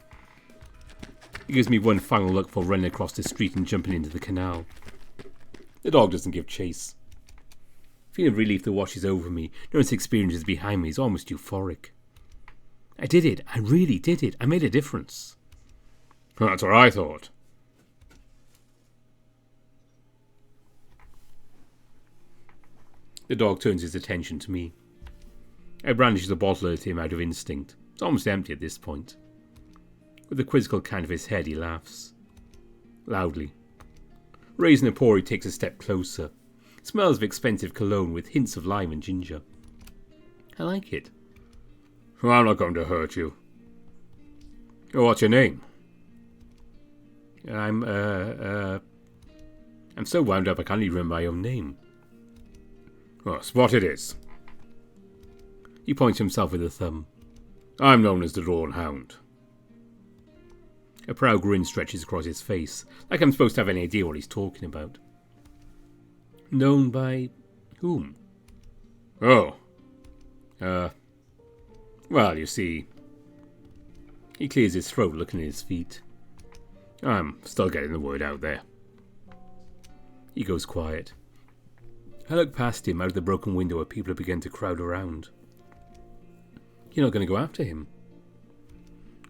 He gives me one final look before running across the street and jumping into the canal. The dog doesn't give chase. Feeling of relief that washes over me, knowing its experience is behind me, is almost euphoric. I did it. I really did it. I made a difference. That's what I thought. The dog turns his attention to me. I brandish the bottle at him out of instinct. It's almost empty at this point. With a quizzical kind of his head, he laughs. Loudly. Raising a paw, he takes a step closer. It smells of expensive cologne with hints of lime and ginger. I like it. Well, I'm not going to hurt you. What's your name? I'm so wound up I can't even remember my own name. Oh, Spot it is. He points himself with a thumb. I'm known as the Dawn Hound. A proud grin stretches across his face, like I'm supposed to have any idea what he's talking about. Known by whom? Oh. Well, you see. He clears his throat, looking at his feet. I'm still getting the word out there. He goes quiet. I look past him out of the broken window where people have begun to crowd around. You're not going to go after him?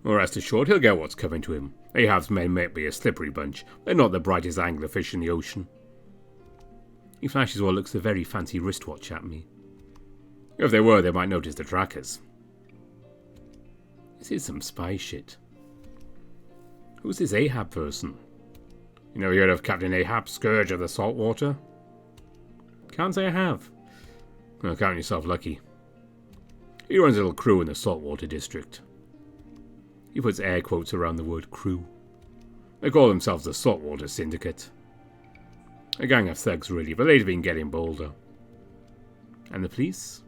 Well, rest assured, he'll get what's coming to him. Ahab's men may be a slippery bunch. They're not the brightest anglerfish in the ocean. He flashes what looks a very fancy wristwatch at me. If they were, they might notice the trackers. This is some spy shit. Who's this Ahab person? You never heard of Captain Ahab, Scourge of the Saltwater? Can't say I have. Well, count yourself lucky. He runs a little crew in the Saltwater District. He puts air quotes around the word crew. They call themselves the Saltwater Syndicate. A gang of thugs, really, but they've been getting bolder. And the police?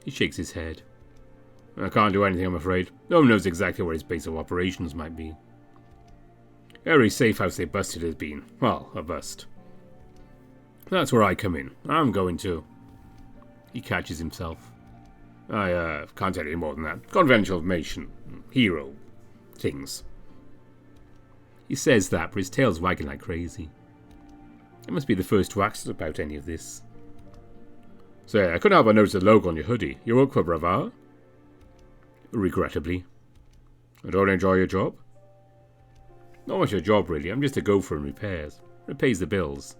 He shakes his head. I can't do anything, I'm afraid. No one knows exactly where his base of operations might be. Every safe house they busted has been, well, a bust. That's where I come in. I'm going to. He catches himself. I can't tell you more than that. Confidential information. Hero. Things. He says that, but his tail's wagging like crazy. It must be the first to ask about any of this. Say, I couldn't help but notice the logo on your hoodie. You work for Brava? Regrettably. I don't enjoy your job? Not much of a job, really. I'm just a gopher in repairs. It pays the bills.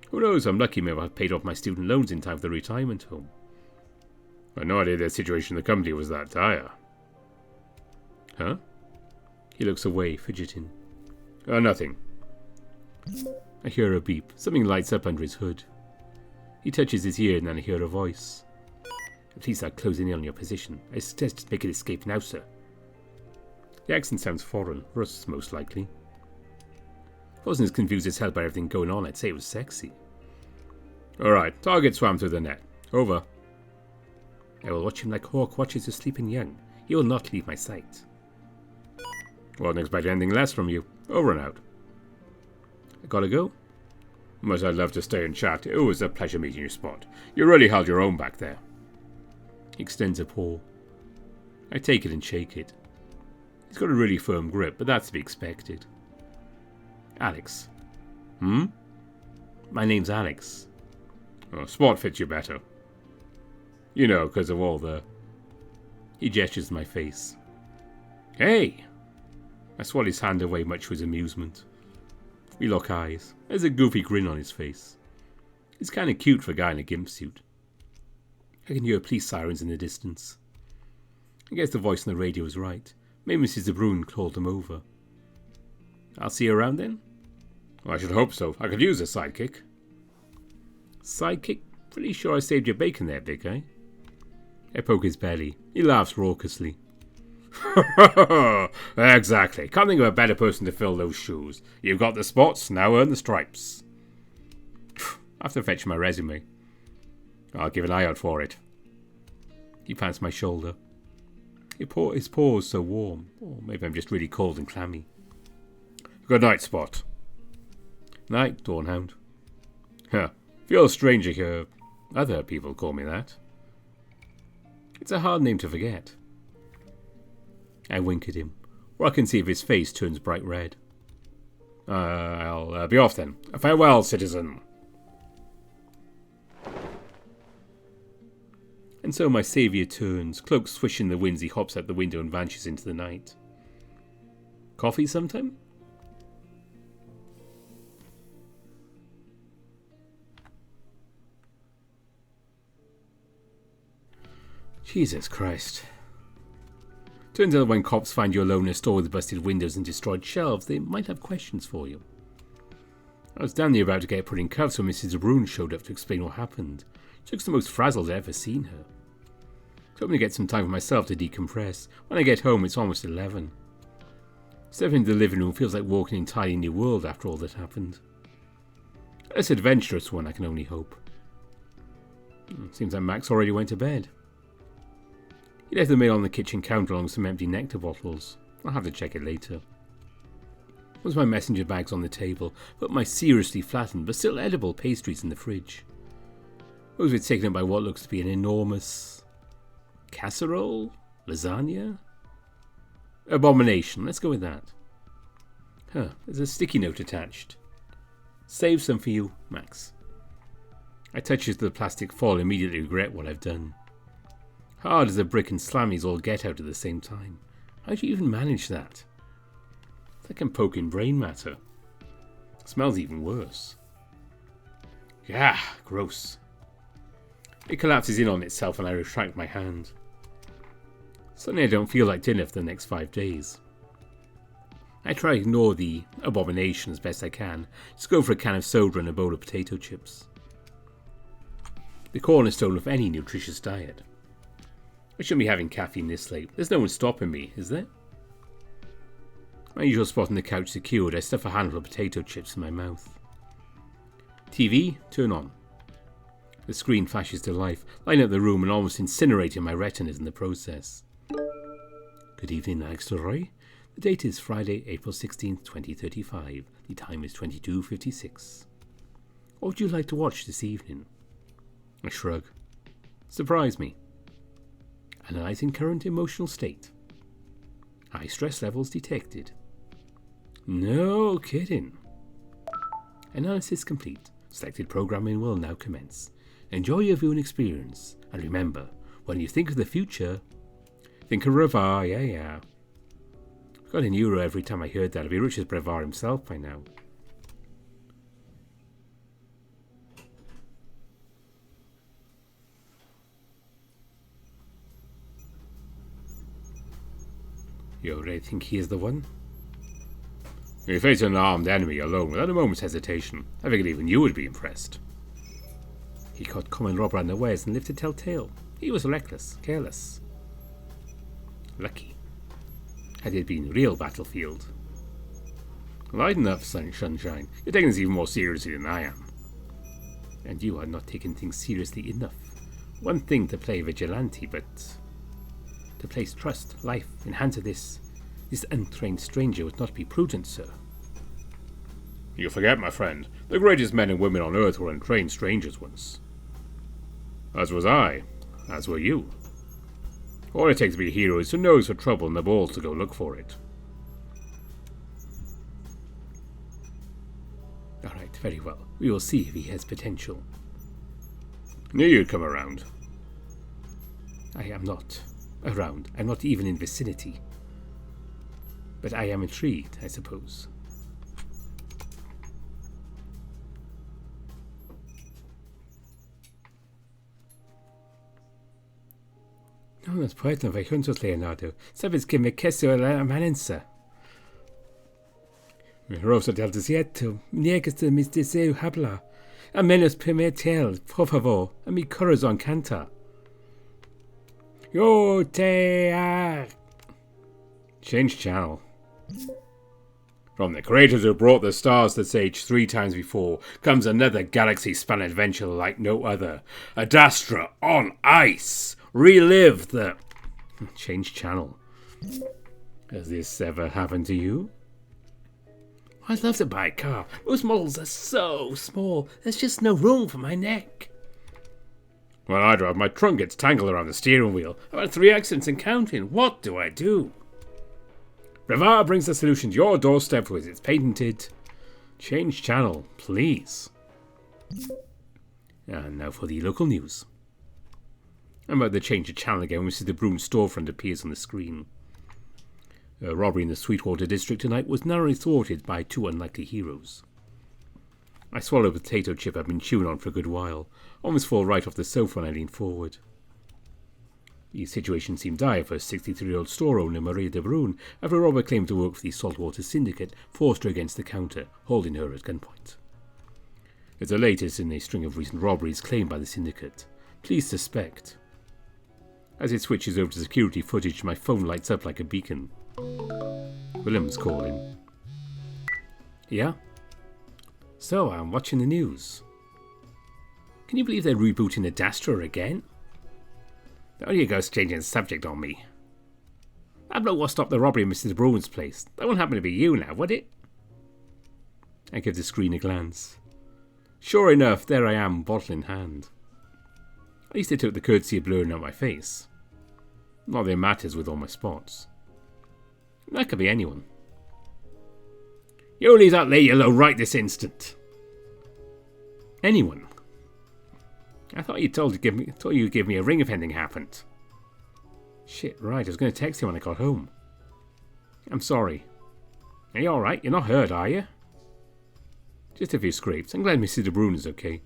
Who knows, I'm lucky maybe I've paid off my student loans in time for the retirement home. I had no idea the situation in the company was that dire. Huh? He looks away, fidgeting. Nothing. I hear a beep. Something lights up under his hood. He touches his ear and then I hear a voice. Please start closing in on your position. I suggest to make it escape now, sir. The accent sounds foreign. Russ, most likely. If I wasn't as confused as hell by everything going on, I'd say it was sexy. Alright, target swam through the net. Over. I will watch him like hawk watches a sleeping young. He will not leave my sight. Wasn't expecting anything less from you. Over and out. I gotta go. Much I'd love to stay and chat. It was a pleasure meeting you, Spot. You really held your own back there. He extends a paw. I take it and shake it. He's got a really firm grip, but that's to be expected. Alex. Hmm? My name's Alex. Oh, Spot fits you better. You know, because of all the... He gestures to my face. Hey! I swat his hand away, much to his amusement. We lock eyes. There's a goofy grin on his face. He's kind of cute for a guy in a gimp suit. I can hear police sirens in the distance. I guess the voice on the radio was right. Maybe Mrs. De Bruin called them over. I'll see you around then? Well, I should hope so. I could use a sidekick. Sidekick? Pretty sure I saved your bacon there, big guy. I poke his belly. He laughs raucously. Exactly. Can't think of a better person to fill those shoes. You've got the spots, now earn the stripes. I have to fetch my resume. I'll keep an eye out for it. He pats my shoulder. His paw's so warm. Or maybe I'm just really cold and clammy. Good night, Spot. Night, Dawn Hound. Huh. Feel strange to hear other people call me that. It's a hard name to forget. I wink at him, or I can see if his face turns bright red. I'll be off then. Farewell, citizen. And so my saviour turns, cloak swish in the winds, he hops out the window and vanishes into the night. Coffee sometime? Jesus Christ. Turns out when cops find you alone in a store with busted windows and destroyed shelves, they might have questions for you. I was down there about to get put in cuffs when Mrs. Bruin showed up to explain what happened. She looks the most frazzled I've ever seen her. So I'm going to get some time for myself to decompress. When I get home, it's almost 11. Stepping into the living room feels like walking an entirely new world after all that happened. A less adventurous one, I can only hope. Seems like Max already went to bed. He left the mail on the kitchen counter along with some empty nectar bottles. I'll have to check it later. Once my messenger bag's on the table, put my seriously flattened but still edible pastries in the fridge. Most of it's taken up by what looks to be an enormous... casserole? Lasagna? Abomination, let's go with that. There's a sticky note attached. Save some for you, Max. I touch it to the plastic foil and immediately regret what I've done. Hard as a brick and slammies all get out at the same time. How do you even manage that? It's like I'm poking brain matter. It smells even worse. Yeah, gross. It collapses in on itself and I retract my hand. Suddenly I don't feel like dinner for the next 5 days. I try to ignore the abomination as best I can. Just go for a can of soda and a bowl of potato chips. The cornerstone of any nutritious diet. I shouldn't be having caffeine this late. There's no one stopping me, is there? My usual spot on the couch secured, I stuff a handful of potato chips in my mouth. TV, turn on. The screen flashes to life, lighting up the room and almost incinerating my retinas in the process. Good evening, Alex Leroy. The date is Friday, April 16th, 2035. The time is 22:56. What would you like to watch this evening? I shrug. Surprise me. Analyzing current emotional state. High stress levels detected. No kidding. Analysis complete. Selected programming will now commence. Enjoy your viewing experience. And remember, when you think of the future, think of Ravar, yeah. I got an euro every time I heard that. I'd be rich as Brevar himself by now. You already think he is the one? You face an armed enemy alone without a moment's hesitation. I figured even you would be impressed. He caught common robber unawares and lived to tell tale. He was reckless, careless. Lucky. Had it been real battlefield. Lighten up, sunshine. You're taking this even more seriously than I am. And you are not taking things seriously enough. One thing to play vigilante, but to place trust, life in hands of this untrained stranger would not be prudent, sir. You forget, my friend, the greatest men and women on earth were untrained strangers once. As was I, as were you. All it takes to be a hero is to nose for trouble and the balls to go look for it. Alright, very well. We will see if he has potential. Knew you'd come around. I am not around. I'm not even in vicinity. But I am intrigued, I suppose. No nos pueden ver juntos, Leonardo. Sabes que me queso la amanenza. Rosa del desierto, niegas de mis deseos habla. A menos permitir, por favor, a mi corazón canta. Yo te Change channel. From the creators who brought the stars to stage 3 times before comes another galaxy-span adventure like no other. Adastra on ice. Relive the... Change channel. Has this ever happened to you? I'd love to buy a car. Most models are so small. There's just no room for my neck. When I drive, my trunk gets tangled around the steering wheel. I've had 3 accidents and counting. What do I do? Brevar brings the solution to your doorstep with its patented... Change channel, please. And now for the local news. I'm about to change the channel again when we see the Broom storefront appears on the screen. A robbery in the Sweetwater district tonight was narrowly thwarted by 2 unlikely heroes. I swallowed a potato chip I've been chewing on for a good while, almost fall right off the sofa when I leaned forward. The situation seemed dire for a 63-year-old store owner, Maria de Brun, after a robber claimed to work for the Saltwater Syndicate, forced her against the counter, holding her at gunpoint. It's the latest in a string of recent robberies claimed by the Syndicate. Please suspect. As it switches over to security footage, my phone lights up like a beacon. Willem's calling. Yeah? So, I'm watching the news. Can you believe they're rebooting Adastra again? There you go, changing the subject on me. That bloke what stopped the robbery in Mrs. Bruin's place. That won't happen to be you now, would it? I give the screen a glance. Sure enough, there I am, bottle in hand. At least they took the courtesy of blurring out my face. Not that it matters with all my spots. That could be anyone. You leave that lady alone right this instant. Anyone. I thought you'd give me a ring if anything happened. Shit, right, I was going to text you when I got home. I'm sorry. Are you alright? You're not hurt, are you? Just a few scrapes. I'm glad Mrs. De Bruyne is okay.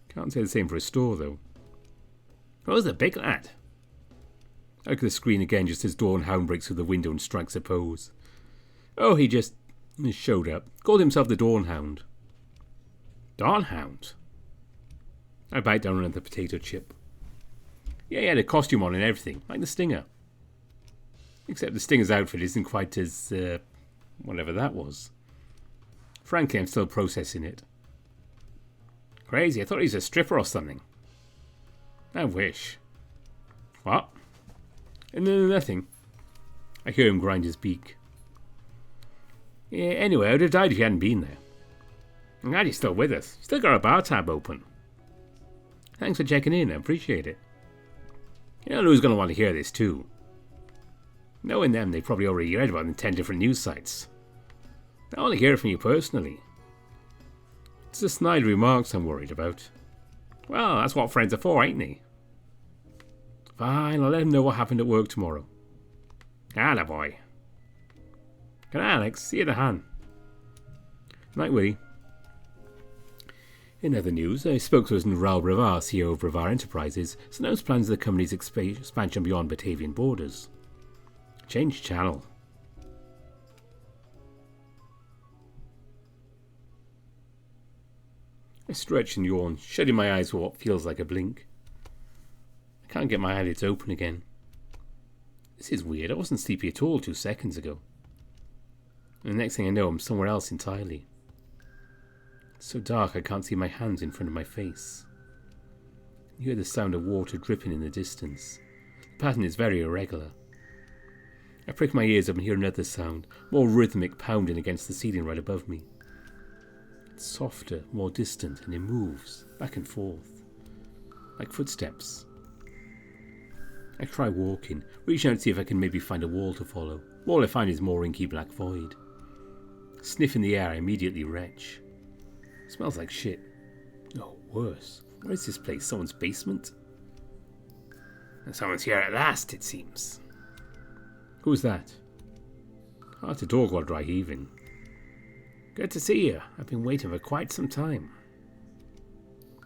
Can't say the same for a store, though. Oh, the big lad. I look at the screen again just as Dawn Hound breaks through the window and strikes a pose. Oh, he just showed up. Called himself the Dawn Hound. Dawn Hound? I bite down on the potato chip. Yeah, he had a costume on and everything, like the Stinger. Except the Stinger's outfit isn't quite as, whatever that was. Frankly, I'm still processing it. Crazy, I thought he was a stripper or something. I wish. What? No, nothing. I hear him grind his beak. Yeah, anyway, I would have died if you hadn't been there. I'm glad you're still with us. Still got our bar tab open. Thanks for checking in, I appreciate it. You know who's going to want to hear this too. Knowing them, they probably already read about it in 10 different news sites. I want to hear it from you personally. It's the snide remarks I'm worried about. Well, that's what friends are for, ain't they? Fine, I'll let him know what happened at work tomorrow. Atta boy. Good night, Alex. See you at the Han. Night, Willie. In other news, a spokesperson Raoul Brevard, CEO of Brevard Enterprises, has announced plans of the company's expansion beyond Batavian borders. Change channel. I stretch and yawn, shutting my eyes for what feels like a blink. I can't get my eyelids open again. This is weird. I wasn't sleepy at all 2 seconds ago. And the next thing I know, I'm somewhere else entirely. It's so dark I can't see my hands in front of my face. You hear the sound of water dripping in the distance. The pattern is very irregular. I prick my ears up and hear another sound, more rhythmic, pounding against the ceiling right above me. It's softer, more distant, and it moves, back and forth, like footsteps. I try walking, reaching out to see if I can maybe find a wall to follow. All I find is more inky black void. Sniffing the air, I immediately retch. It smells like shit. Oh, worse. Where is this place? Someone's basement? Someone's here at last, it seems. Who's that? Hard to talk while dry heaving. Good to see you. I've been waiting for quite some time.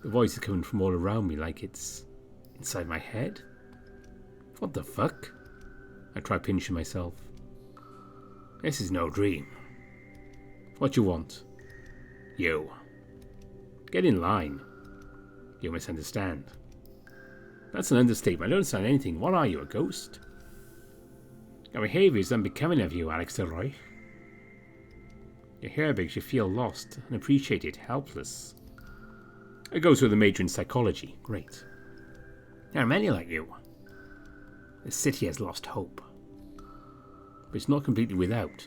The voice is coming from all around me like it's inside my head. What the fuck? I try pinching myself. This is no dream. What you want? You. Get in line. You misunderstand. That's an understatement. I don't understand anything. What are you, a ghost? Your behaviour is unbecoming of you, Alex Delroy. Your hair makes you feel lost, unappreciated, helpless. I go through the major in psychology. Great. There are many like you. The city has lost hope. But it's not completely without.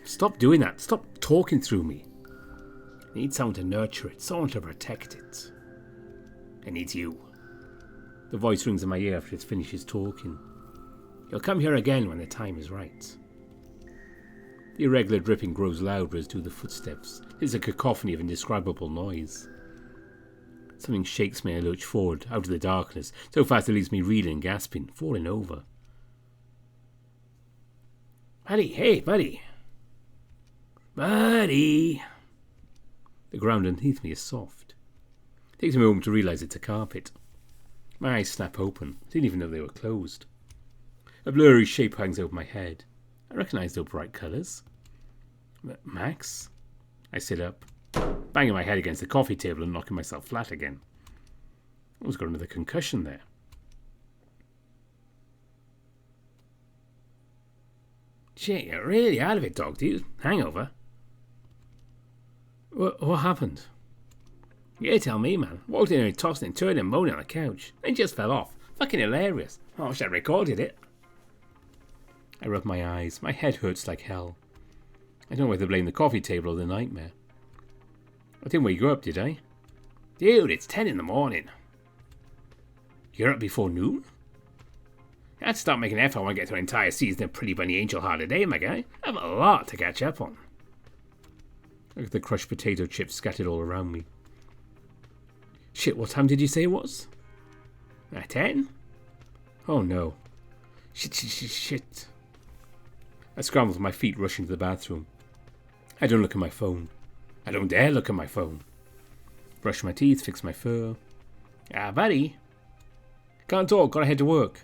Stop doing that. Stop talking through me. I need someone to nurture it, someone to protect it. I need you. The voice rings in my ear after it finishes talking. You'll come here again when the time is right. The irregular dripping grows louder as do the footsteps. It's a cacophony of indescribable noise. Something shakes me and I lurch forward, out of the darkness, so fast it leaves me reeling and gasping, falling over. Buddy, hey, buddy. Buddy. The ground underneath me is soft. It takes me a moment to realise it's a carpet. My eyes snap open. I didn't even know they were closed. A blurry shape hangs over my head. I recognise those bright colours. Max? I sit up, banging my head against the coffee table and knocking myself flat again. I was got another concussion there. Shit, you're really out of it, dog, dude. Hangover? What happened? You tell me, man. Walked in here tossing and turning and moaning on the couch. And just fell off. Fucking hilarious. I wish I'd recorded it. I rub my eyes. My head hurts like hell. I don't know whether to blame the coffee table or the nightmare. I didn't wake you up, did I? Dude, it's 10 in the morning. You're up before noon? I had to start making an effort when I get through an entire season of Pretty Bunny Angel Heart a day, my guy. I have a lot to catch up on. Look at the crushed potato chips scattered all around me. Shit, what time did you say it was? 10? Oh no. Shit. I scramble to my feet, rushing to the bathroom. I don't look at my phone. I don't dare look at my phone. Brush my teeth, fix my fur. Buddy. Can't talk, gotta head to work.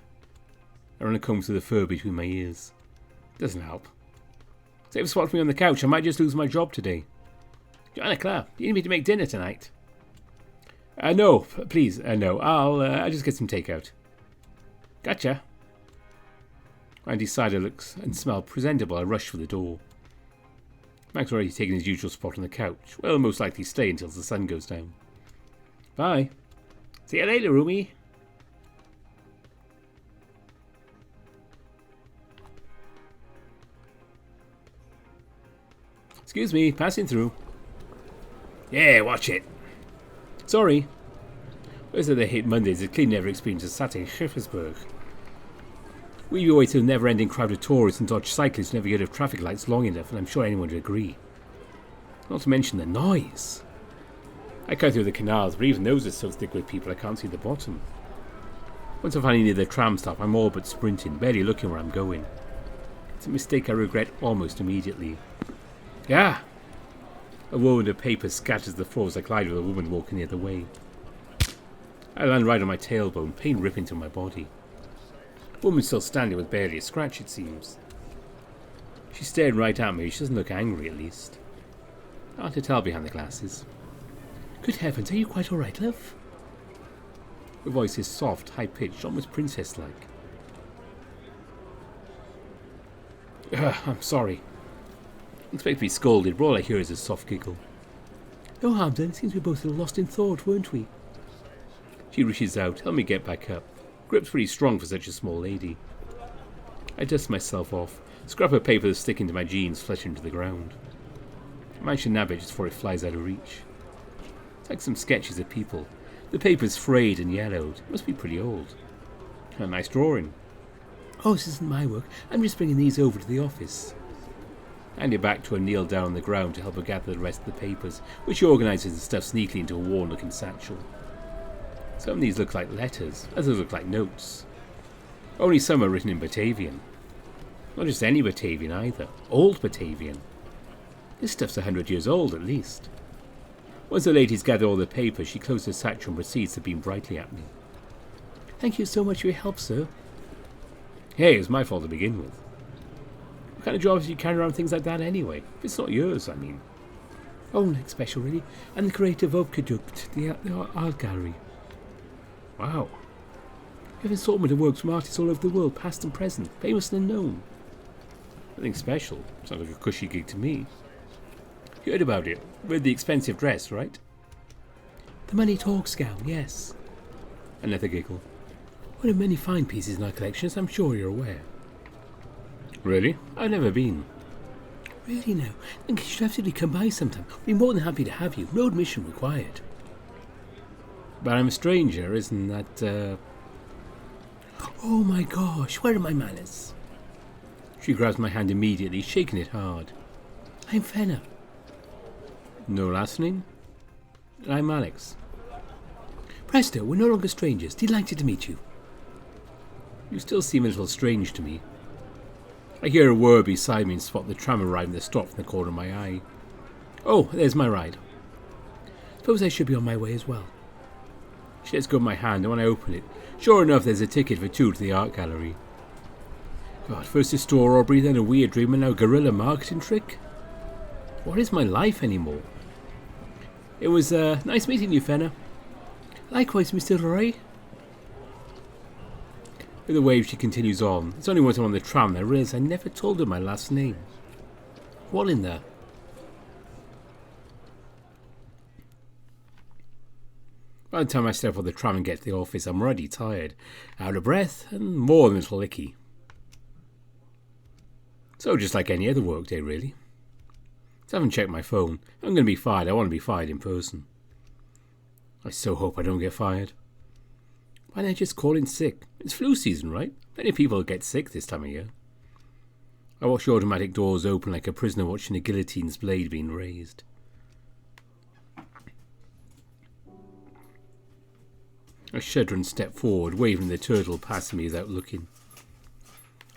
I run a comb through the fur between my ears. Doesn't help. Save a spot for me on the couch, I might just lose my job today. Joanna Claire, do you need me to make dinner tonight? No, please, no. I'll just get some takeout. Gotcha. When I decide it looks and smell presentable, I rush for the door. Mac's already taken his usual spot on the couch. Well, most likely stay until the sun goes down. Bye. See you later, Rumi. Excuse me, passing through. Yeah, watch it. Sorry. Where's they hate Mondays? A clean never experienced a Saturday in Schippersburg. We always to a never-ending crowd of tourists and Dodge cyclists who never get off traffic lights long enough, and I'm sure anyone would agree. Not to mention the noise. I cut through the canals, but even those are so thick with people I can't see the bottom. Once I finally near the tram stop, I'm all but sprinting, barely looking where I'm going. It's a mistake I regret almost immediately. Yeah! A whirlwind of paper scatters the floor as I glide with a woman walking the other way. I land right on my tailbone, pain ripping through my body. The woman's still standing with barely a scratch, it seems. She's staring right at me. She doesn't look angry, at least. Hard to tell behind the glasses. Good heavens, are you quite all right, love? Her voice is soft, high-pitched, almost princess-like. I'm sorry. I expect to be scolded, but all I hear is a soft giggle. No harm done. It seems we both were lost in thought, weren't we? She reaches out, help me get back up. Grip's pretty strong for such a small lady. I dust myself off, scrap of paper that's sticking to my jeans, flesh into the ground. I manage to nab it just before it flies out of reach. It's like some sketches of people. The paper's frayed and yellowed. It must be pretty old. A nice drawing. Oh, this isn't my work. I'm just bringing these over to the office. I hand it back to her, kneel down on the ground to help her gather the rest of the papers, which she organises and stuffs neatly into a worn-looking satchel. Some of these look like letters, others look like notes. Only some are written in Batavian. Not just any Batavian either, old Batavian. This stuff's 100 years old at least. Once the ladies gather all the papers, she closes the satchel and proceeds to beam brightly at me. Thank you so much for your help, sir. Hey, it was my fault to begin with. What kind of jobs do you carry around things like that anyway? If it's not yours, I mean. Oh, nothing special really. I'm the creative of Aqueduct, the art gallery. Wow. We have an assortment of works from artists all over the world, past and present, famous and unknown. Nothing special. Sounds like a cushy gig to me. You heard about it. With the expensive dress, right? The money talks gown, yes. Another giggle. One of many fine pieces in our collection, as I'm sure you're aware. Really? I've never been. Really now? Then you should absolutely come by sometime. We'd be more than happy to have you. No admission required. But I'm a stranger, isn't that, Oh my gosh, where are my manners? She grabs my hand immediately, shaking it hard. I'm Fenna. No last name? I'm Alex. Presto, we're no longer strangers. Delighted to meet you. You still seem a little strange to me. I hear a whir beside me and spot the tram arriving at the stop from the corner of my eye. Oh, there's my ride. Suppose I should be on my way as well. She lets go of my hand, and when I open it, sure enough there's a ticket for 2 to the art gallery. God, first a store robbery, then a weird dream, and now a guerrilla marketing trick? What is my life anymore? It was nice meeting you, Fenna. Likewise, Mr. Roy. With a wave, she continues on. It's only once I'm on the tram that I realise I never told her my last name. What in there? By the time I step off the tram and get to the office, I'm already tired, out of breath, and more than a little icky. So just like any other workday, really. I haven't checked my phone. I'm going to be fired. I want to be fired in person. I so hope I don't get fired. Why not just call in sick? It's flu season, right? Many people get sick this time of year. I watch the automatic doors open like a prisoner watching a guillotine's blade being raised. I shudder and step forward, waving the turtle past me without looking.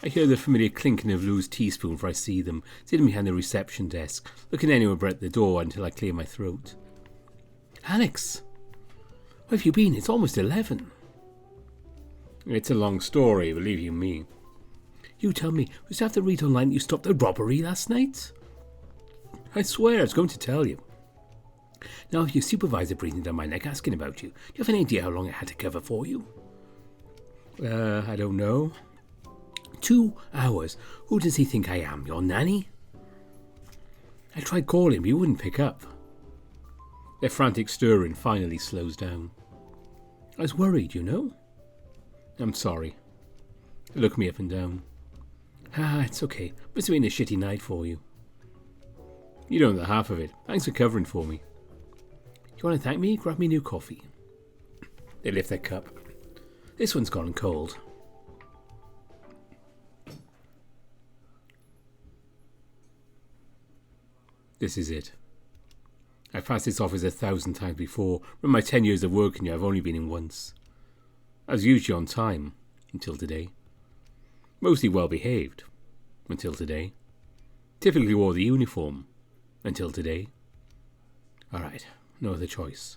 I hear the familiar clinking of Lou's teaspoon for I see them, sitting behind the reception desk, looking anywhere but at the door until I clear my throat. Alex! Where have you been? It's almost 11. It's a long story, believe you me. You tell me, was it after read online that you stopped the robbery last night? I swear I was going to tell you. Now, if your supervisor breathing down my neck asking about you, do you have any idea how long I had to cover for you? I don't know. 2 hours. Who does he think I am, your nanny? I tried calling, but he wouldn't pick up. Their frantic stirring finally slows down. I was worried, you know. I'm sorry. They look me up and down. It's okay. Must have been a shitty night for you. You don't know the half of it. Thanks for covering for me. You want to thank me? Grab me new coffee. They lift their cup. This one's gone cold. This is it. I've passed this office 1,000 times before. In my 10 years of working here, I've only been in once. I was usually on time, until today. Mostly well behaved, until today. Typically wore the uniform, until today. Alright, no other choice.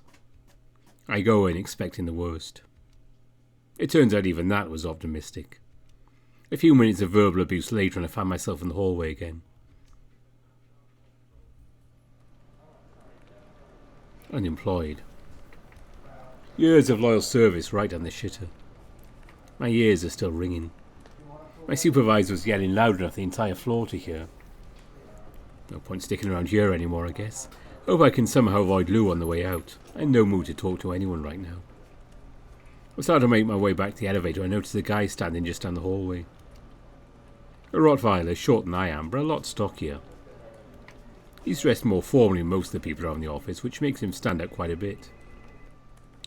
I go in expecting the worst. It turns out even that was optimistic. A few minutes of verbal abuse later and I found myself in the hallway again. Unemployed. Years of loyal service right down the shitter. My ears are still ringing. My supervisor was yelling loud enough the entire floor to hear. No point sticking around here anymore, I guess. Hope I can somehow avoid Lou on the way out. I'm in no mood to talk to anyone right now. I started to make my way back to the elevator. I noticed a guy standing just down the hallway. A Rottweiler, short than I am, but a lot stockier. He's dressed more formally than most of the people around the office, which makes him stand out quite a bit.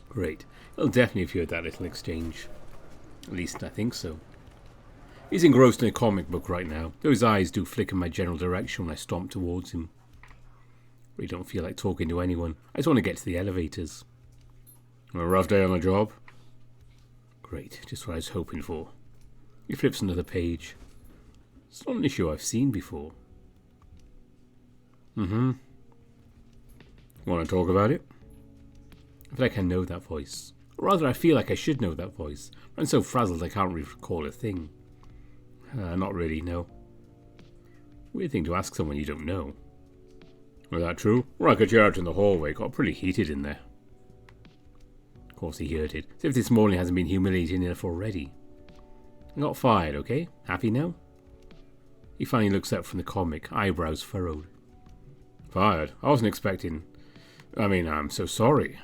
Great. He'll definitely have heard that little exchange. At least I think so. He's engrossed in a comic book right now, though his eyes do flick in my general direction when I stomp towards him. Really don't feel like talking to anyone. I just want to get to the elevators. A rough day on the job? Great, just what I was hoping for. He flips another page. It's not an issue I've seen before. Want to talk about it? I feel like I know that voice. Or rather, I feel like I should know that voice. I'm so frazzled I can't recall a thing. Not really, no. Weird thing to ask someone you don't know. Was that true? Well, I could hear out in the hallway. Got pretty heated in there. Of course he heard it. As if this morning hasn't been humiliating enough already. I got fired, okay? Happy now? He finally looks up from the comic, eyebrows furrowed. Fired? I wasn't expecting... I'm so sorry.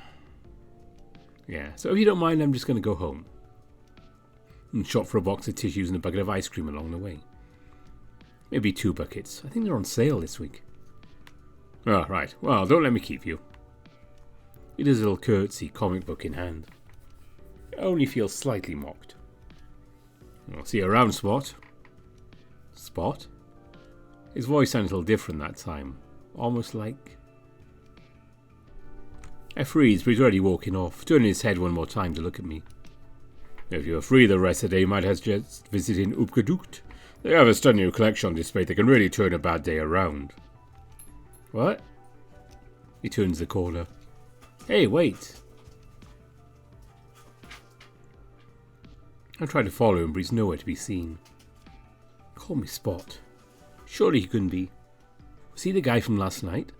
Yeah, so if you don't mind, I'm just going to go home. And shop for a box of tissues and a bucket of ice cream along the way. Maybe 2 buckets. I think they're on sale this week. Oh, right. Well, don't let me keep you. He does a little curtsy, comic book in hand. I only feel slightly mocked. I'll see you around, Spot. Spot? His voice sounded a little different that time. Almost like... I freeze, but he's already walking off, turning his head one more time to look at me. If you're free the rest of the day, you might have just visited Upgeducht. They have a stunning new collection on display that can really turn a bad day around. What? He turns the corner. Hey, wait. I try to follow him, but he's nowhere to be seen. Call me Spot. Surely he couldn't be. Was he the guy from last night?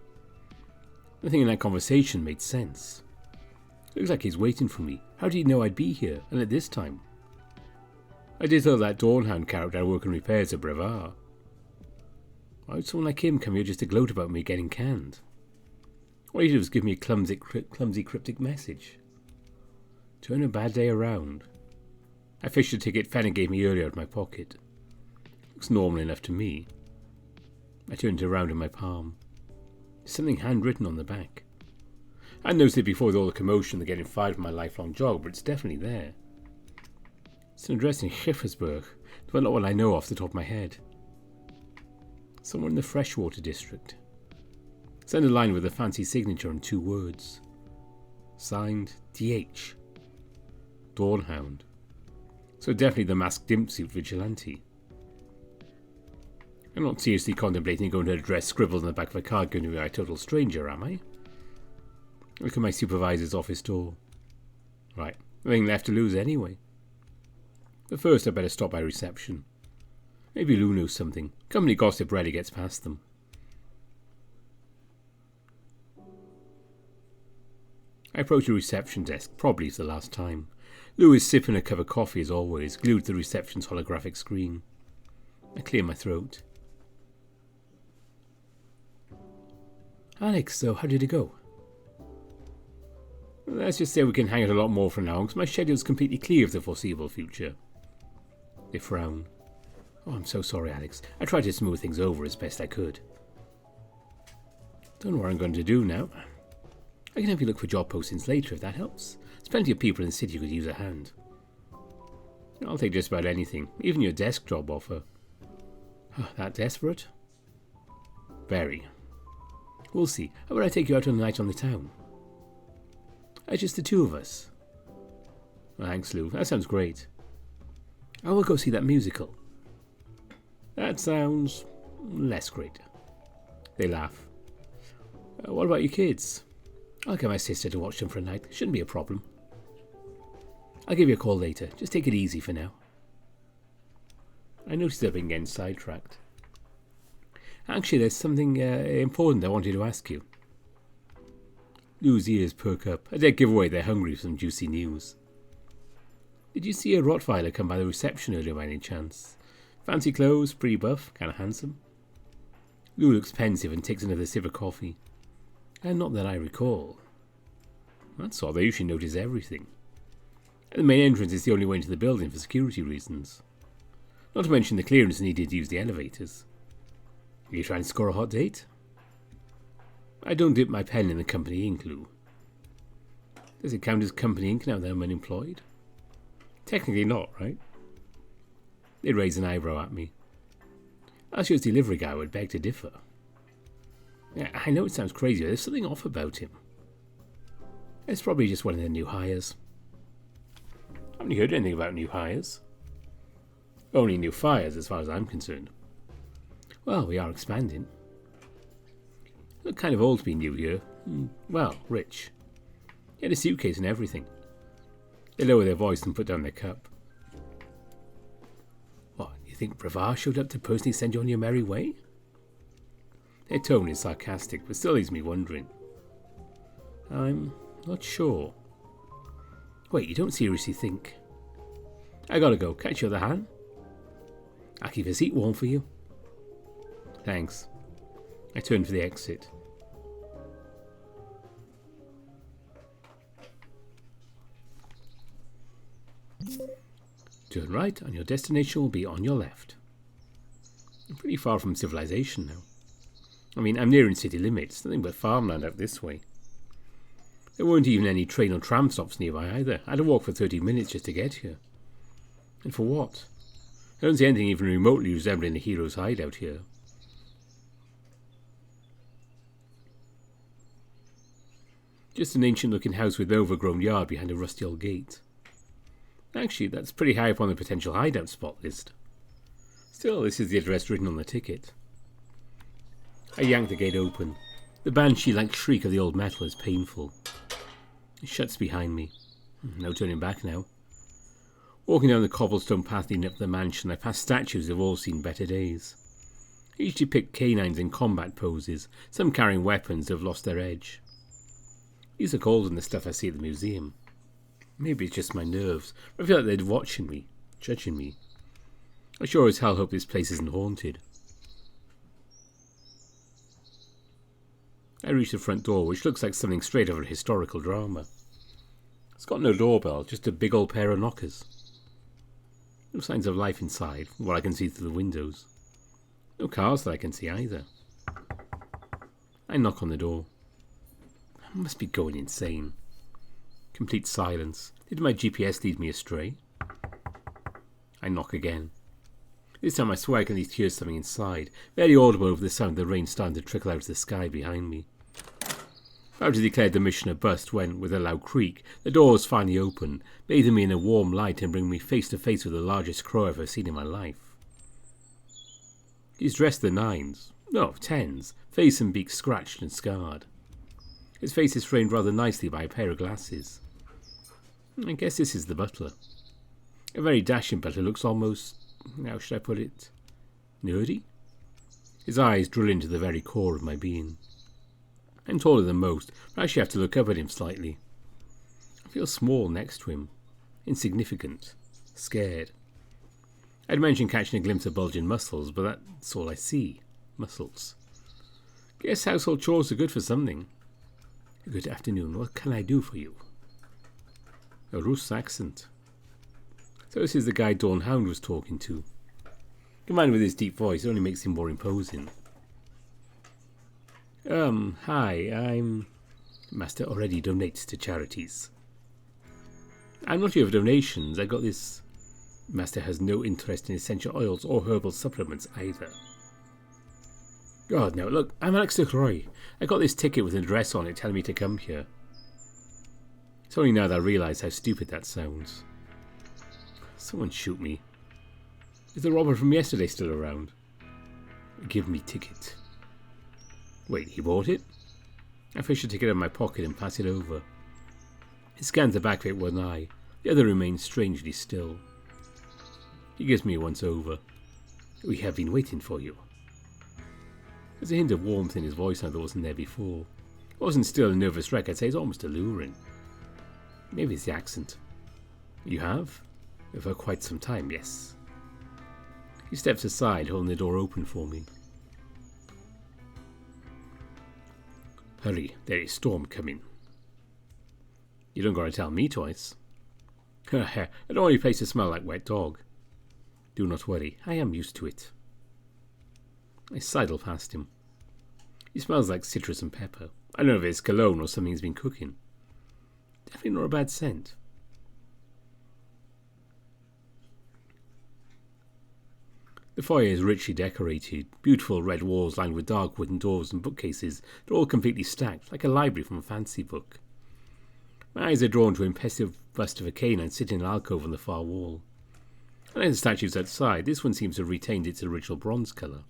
Nothing in that conversation made sense. Looks like he's waiting for me. How did he know I'd be here, and at this time? I did tell that Dawn Hound character I work in repairs at Brevard. Why would someone like him come here just to gloat about me getting canned? All he did was give me a clumsy cryptic message. Turn a bad day around. I fished a ticket Fenner gave me earlier out of my pocket. Looks normal enough to me. I turned it around in my palm. There's something handwritten on the back. I noticed it before with all the commotion of getting fired from my lifelong job, but it's definitely there. It's an address in Schippersburg, but not what I know off the top of my head. Somewhere in the freshwater district. It's underlined with a fancy signature and 2 words. Signed, DH. Dawn Hound. So definitely the masked dimpsuit vigilante. I'm not seriously contemplating going to an address scribbled on the back of a card going to be a total stranger, am I? Look at my supervisor's office door. Right, nothing left to lose anyway. But first I better stop by reception. Maybe Lou knows something. Company gossip rarely gets past them. I approach the reception desk, probably for the last time. Lou is sipping a cup of coffee as always, glued to the reception's holographic screen. I clear my throat. Alex, so how did it go? Let's just say we can hang out a lot more for now, because my schedule's completely clear of the foreseeable future. They frown. Oh, I'm so sorry, Alex. I tried to smooth things over as best I could. Don't know what I'm going to do now. I can help you look for job postings later if that helps. There's plenty of people in the city who could use a hand. I'll take just about anything, even your desk job offer. Oh, that desperate? Very. We'll see. How about I take you out on a night on the town? Just the two of us. Thanks, Lou. That sounds great. I will go see that musical. That sounds less great. They laugh. What about your kids? I'll get my sister to watch them for a night. Shouldn't be a problem. I'll give you a call later. Just take it easy for now. I noticed I've been getting sidetracked. Actually, there's something important I wanted to ask you. Lou's ears perk up. A dead giveaway they're hungry for some juicy news. Did you see a Rottweiler come by the reception earlier by any chance? Fancy clothes, pretty buff, kind of handsome. Lou looks pensive and takes another sip of coffee. And not that I recall. That's odd, they usually notice everything. And the main entrance is the only way into the building for security reasons. Not to mention the clearance needed to use the elevators. Are you trying to score a hot date? I don't dip my pen in the company ink, Lou. Does it count as company ink now that I'm unemployed? Technically not, right? They raise an eyebrow at me. As your delivery guy, I would beg to differ. Yeah, I know it sounds crazy, but there's something off about him. It's probably just one of the new hires. I haven't heard anything about new hires. Only new fires, as far as I'm concerned. Well, we are expanding. Look kind of old to be new here. Well, rich. He had a suitcase and everything. They lower their voice and put down their cup. What, you think Brevard showed up to personally send you on your merry way? Their tone is sarcastic, but still leaves me wondering. I'm not sure. Wait, you don't seriously think? I gotta go. Catch you, other hand. I'll keep a seat warm for you. Thanks. I turn for the exit. Turn right and your destination will be on your left. I'm pretty far from civilization now. I mean, I'm nearing city limits, nothing but farmland out this way. There weren't even any train or tram stops nearby either. I had to walk for 30 minutes just to get here. And for what? I don't see anything even remotely resembling a hero's hideout here. Just an ancient-looking house with an overgrown yard behind a rusty old gate. Actually, that's pretty high up on the potential hideout spot list. Still, this is the address written on the ticket. I yank the gate open. The banshee-like shriek of the old metal is painful. It shuts behind me. No turning back now. Walking down the cobblestone path leading up to the mansion, I pass statues who've all seen better days. Each depict canines in combat poses, some carrying weapons that have lost their edge. These look older than the stuff I see at the museum. Maybe it's just my nerves, but I feel like they're watching me, judging me. I sure as hell hope this place isn't haunted. I reach the front door, which looks like something straight out of a historical drama. It's got no doorbell, just a big old pair of knockers. No signs of life inside, from what I can see through the windows. No cars that I can see either. I knock on the door. I must be going insane. Complete silence. Did my GPS lead me astray? I knock again. This time I swear I can at least hear something inside, very audible over the sound of the rain starting to trickle out of the sky behind me. About to declare the mission a bust when, with a loud creak, the doors finally open, bathing me in a warm light and bringing me face to face with the largest crow I've ever seen in my life. He's dressed to the nines. No, tens, face and beak scratched and scarred. His face is framed rather nicely by a pair of glasses. I guess this is the butler. A very dashing butler, looks almost, how should I put it, nerdy? His eyes drill into the very core of my being. I'm taller than most, but I actually have to look up at him slightly. I feel small next to him, insignificant, scared. I'd mentioned catching a glimpse of bulging muscles, but that's all I see, muscles. Guess household chores are good for something. Good afternoon. What can I do for you? A Rus accent. So this is the guy Dawn Hound was talking to. Combined with his deep voice, it only makes him more imposing. Hi, I'm... Master already donates to charities. I'm not here for donations. I got this... Master has no interest in essential oils or herbal supplements either. God, no, look, I'm Alex Roy. I got this ticket with an address on it telling me to come here. It's only now that I realise how stupid that sounds. Someone shoot me. Is the robber from yesterday still around? Give me ticket. Wait, he bought it? I fish the ticket out of my pocket and pass it over. He scans the back of it with one eye. The other remains strangely still. He gives me a once over. We have been waiting for you. There's a hint of warmth in his voice now that wasn't there before. It wasn't still a nervous wreck, I'd say it's almost alluring. Maybe it's the accent. You have? For quite some time, yes. He steps aside, holding the door open for me. Hurry, there is storm coming. You don't gotta tell me twice. I don't want your place to smell like wet dog. Do not worry, I am used to it. I sidle past him. He smells like citrus and pepper. I don't know if it's cologne or something he's been cooking. Definitely not a bad scent. The foyer is richly decorated. Beautiful red walls lined with dark wooden doors and bookcases. They're all completely stacked, like a library from a fancy book. My eyes are drawn to an impressive bust of a canine sitting in an alcove on the far wall. And then the statues outside, this one seems to have retained its original bronze colour.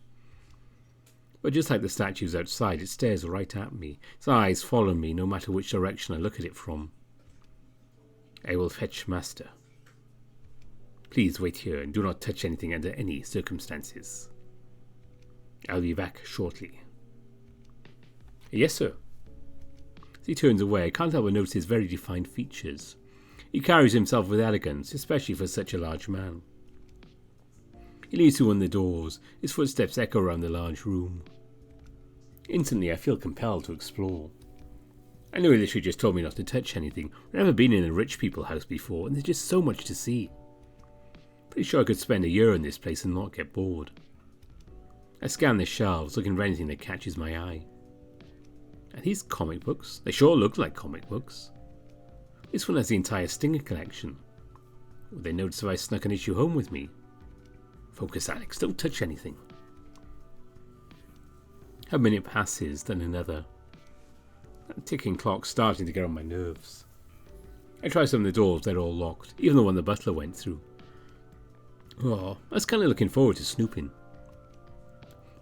But just like the statues outside, it stares right at me. Its eyes follow me no matter which direction I look at it from. I will fetch Master. Please wait here and do not touch anything under any circumstances. I'll be back shortly. Yes, sir. As he turns away, I can't help but notice his very defined features. He carries himself with elegance, especially for such a large man. He leads through one of the doors. His footsteps echo around the large room. Instantly, I feel compelled to explore. I know he literally just told me not to touch anything. I've never been in a rich people's house before, and there's just so much to see. Pretty sure I could spend a year in this place and not get bored. I scan the shelves, looking for anything that catches my eye. Are these comic books? They sure look like comic books. This one has the entire Stinger collection. Would they notice if I snuck an issue home with me? Focus, Alex, don't touch anything. A minute passes, then another. That ticking clock's starting to get on my nerves. I try some of the doors, they're all locked, even the one the butler went through. Oh, I was kind of looking forward to snooping.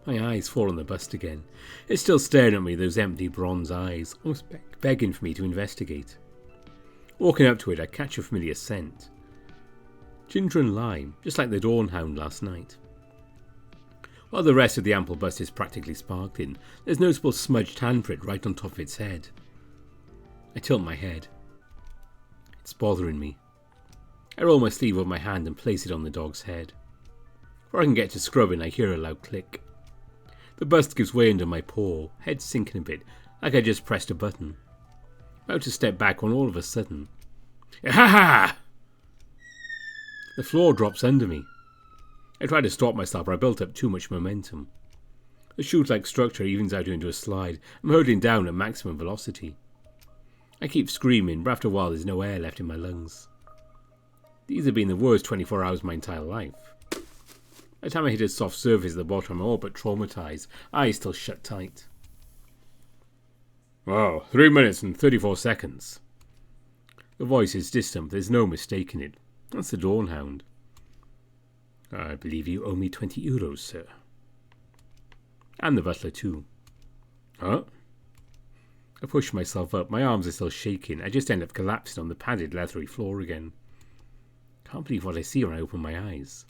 My eyes fall on the bust again. It's still staring at me, those empty bronze eyes, almost begging for me to investigate. Walking up to it, I catch a familiar scent. Ginger and lime, just like the Dawn Hound last night. While the rest of the ample bust is practically sparkling, there's noticeable smudged handprint right on top of its head. I tilt my head. It's bothering me. I roll my sleeve over my hand and place it on the dog's head. Before I can get to scrubbing, I hear a loud click. The bust gives way under my paw, head sinking a bit, like I just pressed a button. About to step back when all of a sudden... Ha! The floor drops under me. I try to stop myself, but I built up too much momentum. The chute-like structure evens out into a slide. I'm hurtling down at maximum velocity. I keep screaming, but after a while there's no air left in my lungs. These have been the worst 24 hours of my entire life. By the time I hit a soft surface at the bottom, I'm all but traumatized, eyes still shut tight. Wow, 3 minutes and 34 seconds. The voice is distant, but there's no mistaking it. That's the Dawn Hound. I believe you owe me 20 euros, sir. And the butler too. Huh? I push myself up, my arms are still shaking, I just end up collapsing on the padded leathery floor again. Can't believe what I see when I open my eyes.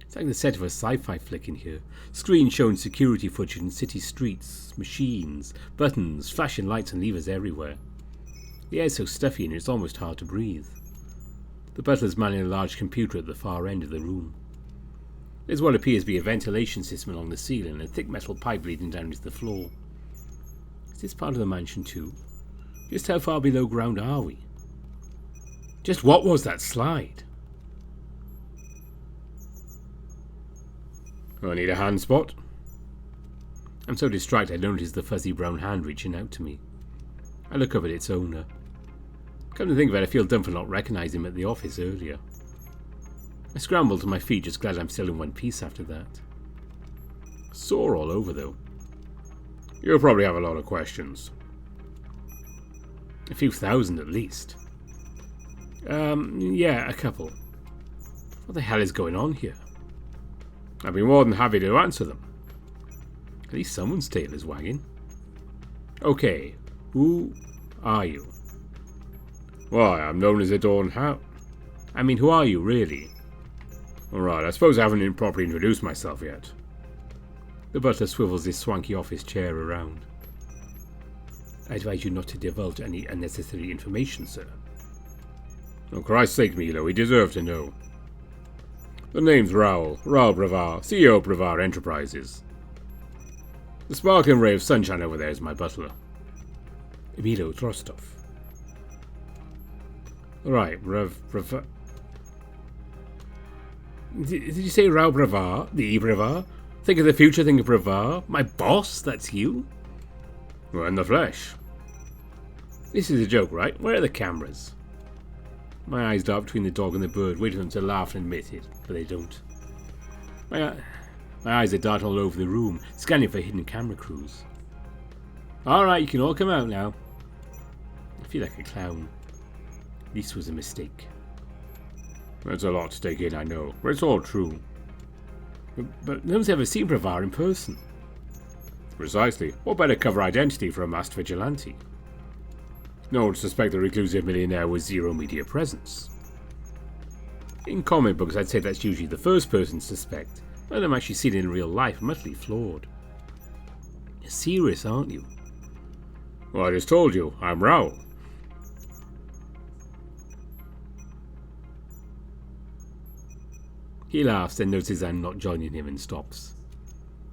It's like the set of a sci-fi flick in here. Screen showing security footage in city streets, machines, buttons, flashing lights and levers everywhere. The air's so stuffy and it's almost hard to breathe. The butler's manning a large computer at the far end of the room. There's what appears to be a ventilation system along the ceiling and a thick metal pipe leading down into the floor. Is this part of the mansion too? Just how far below ground are we? Just what was that slide? I need a hand spot. I'm so distracted I notice the fuzzy brown hand reaching out to me. I look up at its owner. Come to think of it, I feel dumb for not recognizing him at the office earlier. I scramble to my feet, just glad I'm still in one piece after that. Sore all over though. You'll probably have a lot of questions. A few thousand at least. Yeah, a couple. What the hell is going on here? I'd be more than happy to answer them. At least someone's tail is wagging. Okay, who are you? Why, I'm known as the Dawn Hound. I mean, who are you, really? Alright, I suppose I haven't properly introduced myself yet. The butler swivels his swanky office chair around. I advise you not to divulge any unnecessary information, sir. Oh, Christ's sake, Milo, he deserved to know. The name's Raoul Brevard, CEO of Brevard Enterprises. The sparkling ray of sunshine over there is my butler. Emilio Rostov. Right, Brevard. Did you say Raoul Brevard? The Brevard? Think of the future, think of Brevard? My boss? That's you? We're in the flesh. This is a joke, right? Where are the cameras? My eyes dart between the dog and the bird, waiting for them to laugh and admit it, but they don't. My eyes are dart all over the room, scanning for hidden camera crews. Alright, you can all come out now. I feel like a clown. This was a mistake. That's a lot to take in, I know, but it's all true. But no one's ever seen Brevard in person. Precisely. What better cover identity for a masked vigilante? No one would suspect the reclusive millionaire with zero media presence. In comic books, I'd say that's usually the first person to suspect. When I'm actually seen in real life, I'm utterly flawed. You're serious, aren't you? Well, I just told you, I'm Raoul. He laughs, then notices I'm not joining him and stops.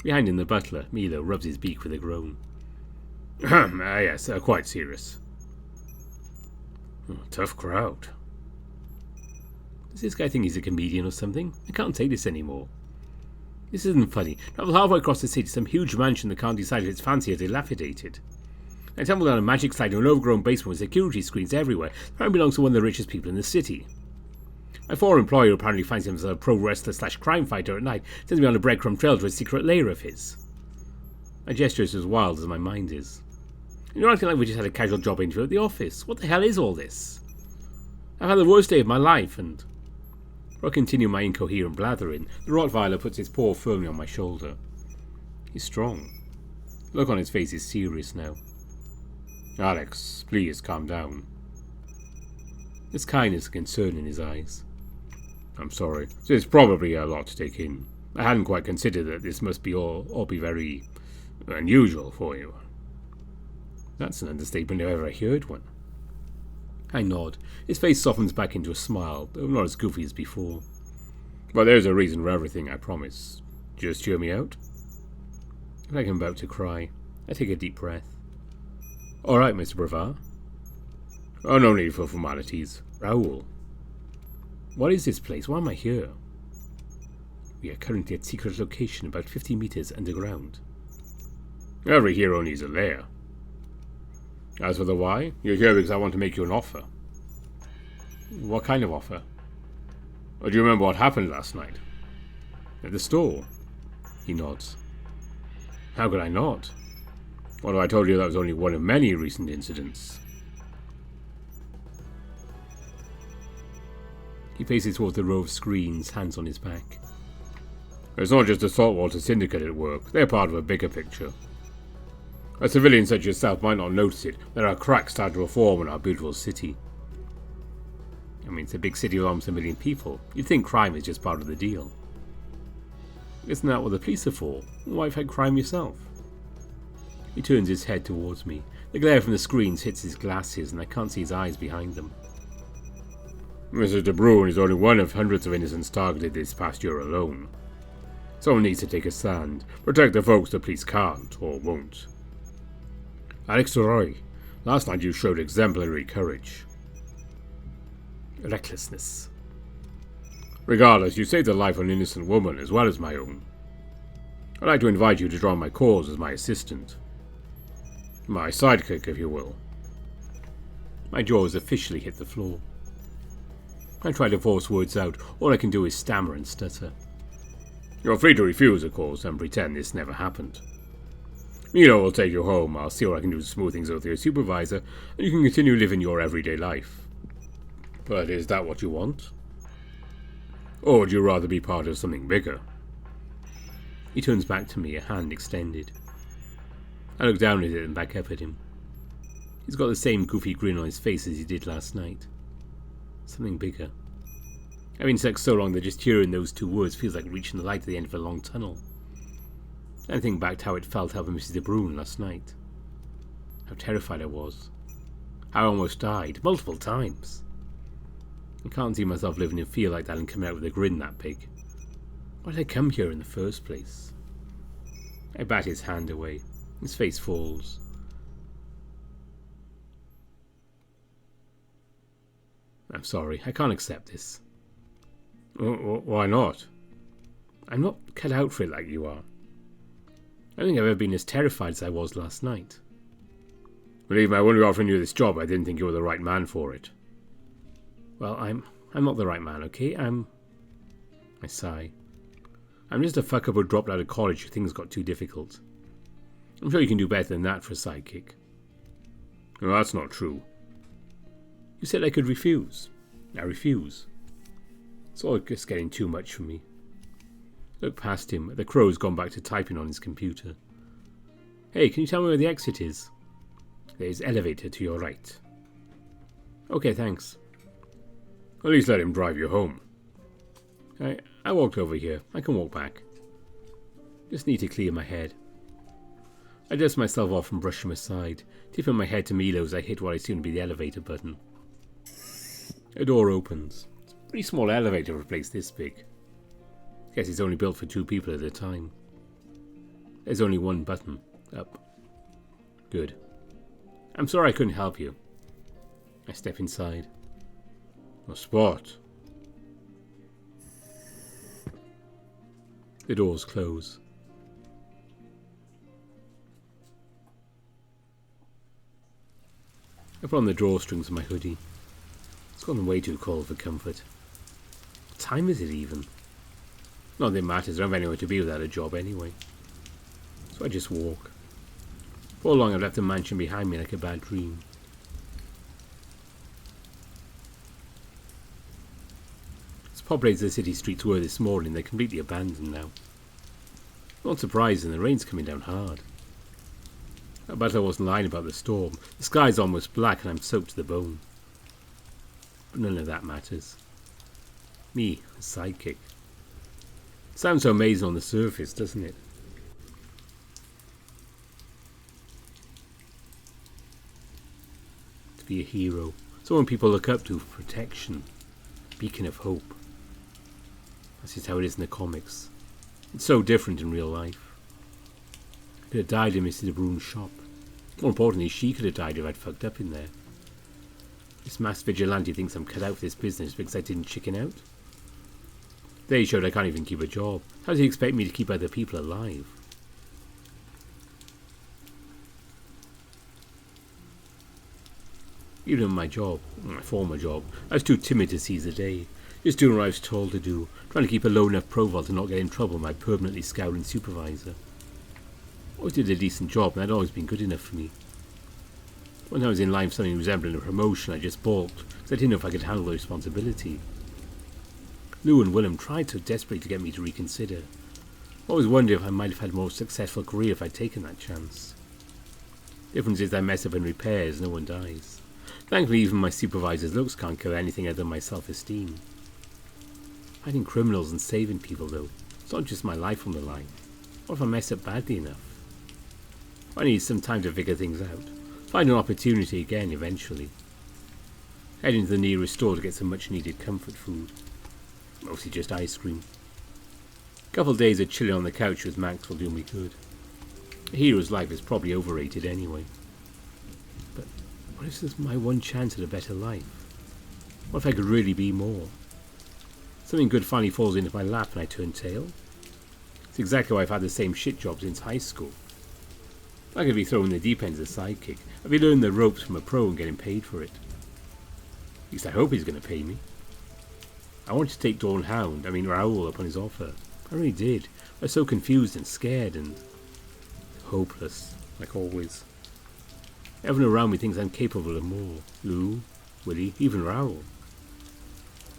Behind him, the butler, Milo, rubs his beak with a groan. Yes, quite serious. Oh, tough crowd. Does this guy think he's a comedian or something? I can't take this anymore. This isn't funny. Travel halfway across the city, some huge mansion that can't decide if it's fancy or dilapidated. I tumble down a magic slide to an overgrown basement with security screens everywhere. The ground belongs to one of the richest people in the city. My former employer apparently finds himself a pro wrestler / crime fighter at night, sends me on a breadcrumb trail to a secret lair of his. My gesture is as wild as my mind is. And you're acting like we just had a casual job interview at the office. What the hell is all this? I've had the worst day of my life, and... Before I continue my incoherent blathering, the Rottweiler puts his paw firmly on my shoulder. He's strong. The look on his face is serious now. Alex, please calm down. There's kindness and concern in his eyes. I'm sorry. It's probably a lot to take in. I hadn't quite considered that this must be all be very unusual for you. That's an understatement if ever I heard one. I nod. His face softens back into a smile, though not as goofy as before. But there's a reason for everything, I promise. Just hear me out. I feel like I'm about to cry. I take a deep breath. All right, Mr. Brevard. Oh, no need for formalities. Raoul. What is this place? Why am I here? We are currently at secret location about 50 meters underground. Every hero needs a lair. As for the why, you're here because I want to make you an offer. What kind of offer? Do you remember what happened last night? At the store? He nods. How could I not? What if I told you that was only one of many recent incidents? He faces towards the row of screens, hands on his back. It's not just the Saltwater Syndicate at work. They're part of a bigger picture. A civilian such as yourself might not notice it. There are cracks starting to form in our beautiful city. I mean, it's a big city with almost 1 million people. You'd think crime is just part of the deal. Isn't that what the police are for? Why fight crime yourself? He turns his head towards me. The glare from the screens hits his glasses, and I can't see his eyes behind them. Mrs. De Bruin is only one of hundreds of innocents targeted this past year alone. Someone needs to take a stand, protect the folks the police can't, or won't. Alex Roy, last night you showed exemplary courage. Recklessness. Regardless, you saved the life of an innocent woman as well as my own. I'd like to invite you to join my cause as my assistant. My sidekick, if you will. My jaws officially hit the floor. I try to force words out. All I can do is stammer and stutter. You're free to refuse, of course, and pretend this never happened. Milo will take you home. I'll see what I can do to smooth things out with your supervisor, and you can continue living your everyday life. But is that what you want? Or would you rather be part of something bigger? He turns back to me, a hand extended. I look down at it and back up at him. He's got the same goofy grin on his face as he did last night. Something bigger. I've been stuck so long that just hearing those two words feels like reaching the light at the end of a long tunnel. I think back to how it felt helping Mrs. de Bruyn last night. How terrified I was. How I almost died, multiple times. I can't see myself living in fear like that and coming out with a grin that big. Why did I come here in the first place? I bat his hand away. His face falls. I'm sorry, I can't accept this. Why not? I'm not cut out for it like you are. I don't think I've ever been as terrified as I was last night. Believe me, when we were offering you this job, I didn't think you were the right man for it. Well, I'm not the right man, okay? I sigh. I'm just a fuck-up who dropped out of college who things got too difficult. I'm sure you can do better than that for a sidekick. No, that's not true. You said I could refuse. I refuse. It's all just getting too much for me. Look past him. The crow's gone back to typing on his computer. Hey, can you tell me where the exit is? There's elevator to your right. Okay, thanks. At least let him drive you home. I walked over here. I can walk back. Just need to clear my head. I dust myself off and brush him aside, tipping my head to Milo as I hit what I assume to be the elevator button. A door opens. It's a pretty small elevator for a place this big. Guess it's only built for 2 people at a time. There's only one button. Up. Good. I'm sorry I couldn't help you. I step inside. A spot. The doors close. I put on the drawstrings of my hoodie. It's gotten way too cold for comfort. What time is it even? Not that it matters, I don't have anywhere to be without a job anyway. So I just walk. For long I've left the mansion behind me like a bad dream. As populated as the city streets were this morning, they're completely abandoned now. Not surprising, the rain's coming down hard. I bet I wasn't lying about the storm. The sky's almost black and I'm soaked to the bone. But none of that matters. Me, a sidekick. Sounds so amazing on the surface, doesn't it? To be a hero. Someone people look up to for protection. Beacon of hope. That's just how it is in the comics. It's so different in real life. I could have died in Mr. de Bruyn's shop. More importantly, she could have died if I'd fucked up in there. This mass vigilante thinks I'm cut out for this business because I didn't chicken out. They showed I can't even keep a job. How does he expect me to keep other people alive? Even in my job, my former job, I was too timid to seize the day. Just doing what I was told to do, trying to keep a low enough profile to not get in trouble with my permanently scowling supervisor. I always did a decent job and that had always been good enough for me. When I was in line for something resembling a promotion, I just balked because I didn't know if I could handle the responsibility. Lou and Willem tried so desperately to get me to reconsider. I always wondered if I might have had a more successful career if I'd taken that chance. The difference is I mess up in repairs, no one dies. Thankfully, even my supervisor's looks can't kill anything other than my self-esteem. Fighting criminals and saving people, though, it's not just my life on the line. What if I mess up badly enough? I need some time to figure things out. Find an opportunity again eventually. Heading to the nearest store to get some much-needed comfort food. Mostly just ice cream. A couple of days of chilling on the couch with Max will do me good. A hero's life is probably overrated anyway. But what if this is my one chance at a better life? What if I could really be more? Something good finally falls into my lap and I turn tail? It's exactly why I've had the same shit job since high school. I could be thrown in the deep end as a sidekick. I'd be learning the ropes from a pro and getting paid for it. At least I hope he's going to pay me. I wanted to take Dawn Hound, Raoul, up on his offer. I really did. I was so confused and scared and hopeless, like always. Everyone around me thinks I'm capable of more. Lou, Willie, even Raoul.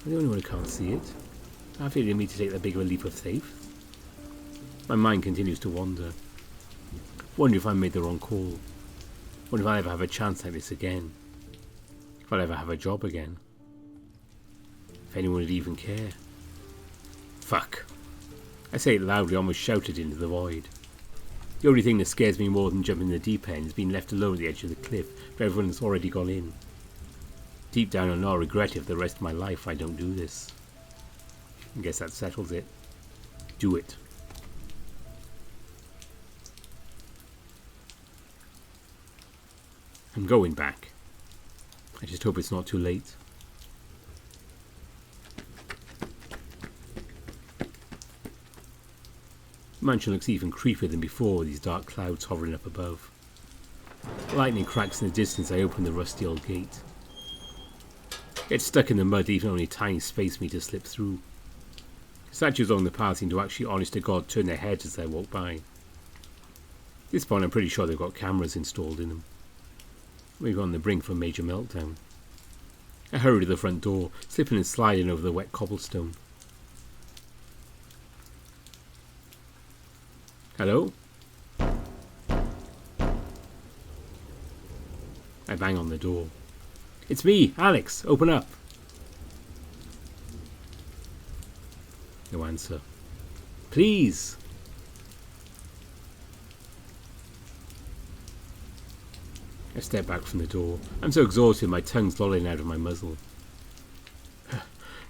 I'm the only one who can't see it. I feel in me to take that big of a leap of faith. My mind continues to wander. Wonder if I made the wrong call. Wonder if I'll ever have a chance like this again. If I'll ever have a job again. If anyone would even care. Fuck. I say it loudly, almost shouted into the void. The only thing that scares me more than jumping the deep end is being left alone at the edge of the cliff where everyone has already gone in. Deep down I know I'll regret it for the rest of my life if I don't do this. I guess that settles it. Do it. I'm going back. I just hope it's not too late. The mansion looks even creepier than before with these dark clouds hovering up above. Lightning cracks in the distance. I open the rusty old gate. Get stuck in the mud, leaving only a tiny space for me to slip through. Statues along the path seem to actually, honest to God, turn their heads as I walk by. At this point I'm pretty sure they've got cameras installed in them. We're on the brink of a major meltdown. I hurry to the front door, slipping and sliding over the wet cobblestone. Hello? I bang on the door. It's me, Alex. Open up. No answer. Please. I step back from the door. I'm so exhausted my tongue's lolling out of my muzzle.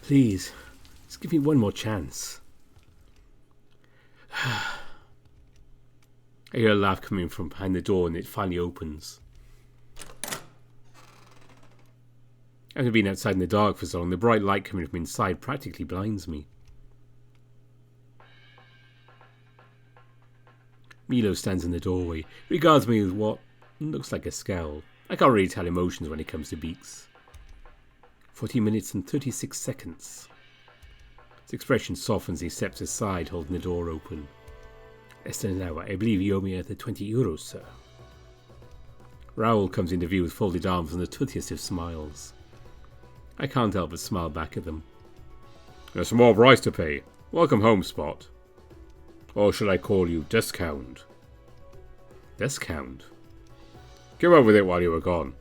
Please, just give me one more chance. I hear a laugh coming from behind the door and it finally opens. After being outside in the dark for so long, the bright light coming from inside practically blinds me. Milo stands in the doorway, regards me with what looks like a scowl. I can't really tell emotions when it comes to beaks. 40 minutes and 36 seconds. His expression softens, he steps aside, holding the door open. Less than an hour. I believe you owe me the 20 euros, sir. Raoul comes into view with folded arms and the toothiest of smiles. I can't help but smile back at them. There's some more price to pay. Welcome home, Spot. Or shall I call you Discount? Discount? Came up with it while you were gone.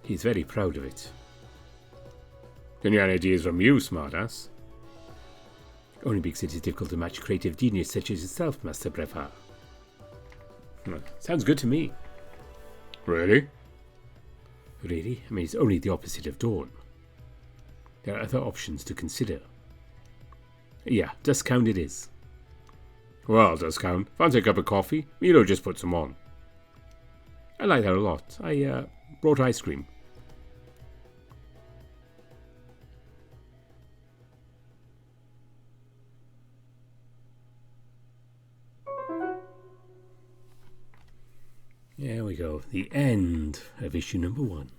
He's very proud of it. Any ideas from you, smartass? Only because it is difficult to match creative genius such as yourself, Master Brevard. Sounds good to me. Really? Really? It's only the opposite of Dawn. There are other options to consider. Yeah, Discount it is. Well, Discount, fancy a cup of coffee? Milo just put some on. I like that a lot. I brought ice cream. There we go. The end of issue number 1.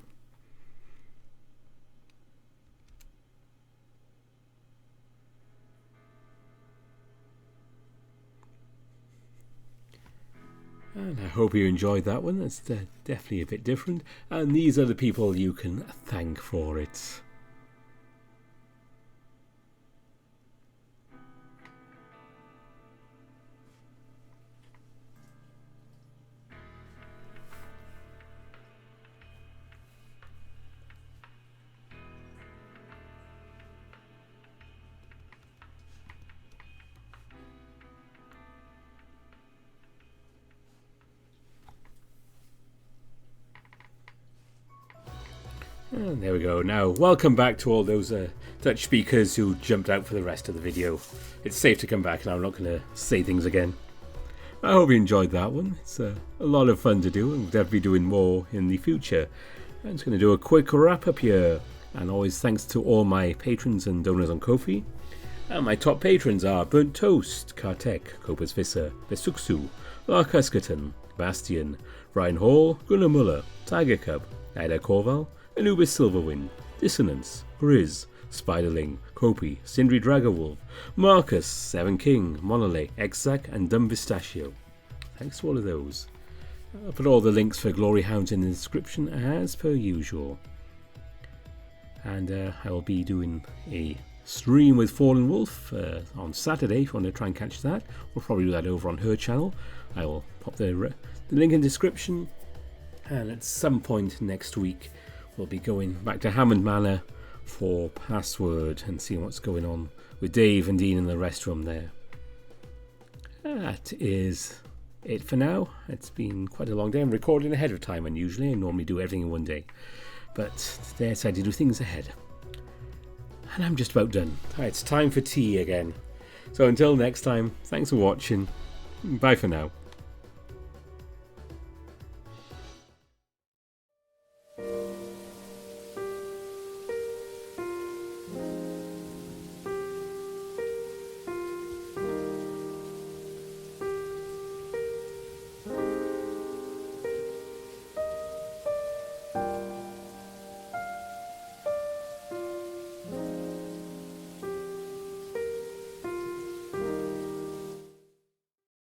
And I hope you enjoyed that one. That's definitely a bit different. And these are the people you can thank for it. And there we go. Now, welcome back to all those Dutch speakers who jumped out for the rest of the video. It's safe to come back and I'm not going to say things again. I hope you enjoyed that one. It's a lot of fun to do, and we'll definitely be doing more in the future. I'm just going to do a quick wrap up here, and always thanks to all my patrons and donors on Ko-fi. And my top patrons are Burnt Toast, Kartek, Kopers Visser, Besuksu, Larkuskaton, Bastian, Ryan Hall, Gunnar Muller, Tiger Cub, Ida Corval, Anubis Silverwind, Dissonance, Grizz, Spiderling, Kopi, Sindri Dragowolf, Marcus, Seven King, Monole, Exac, and Dumb Pistachio. Thanks to all of those. I'll put all the links for Glory Hounds in the description as per usual. And I will be doing a stream with Fallen Wolf on Saturday if you want to try and catch that. We'll probably do that over on her channel. I will pop the link in the description. And at some point next week, we'll be going back to Hammond Manor for Password and seeing what's going on with Dave and Dean in the rest room there. That is it for now. It's been quite a long day. I'm recording ahead of time unusually. I normally do everything in one day. But today I decided to do things ahead. And I'm just about done. It's time for tea again. So until next time, thanks for watching. Bye for now.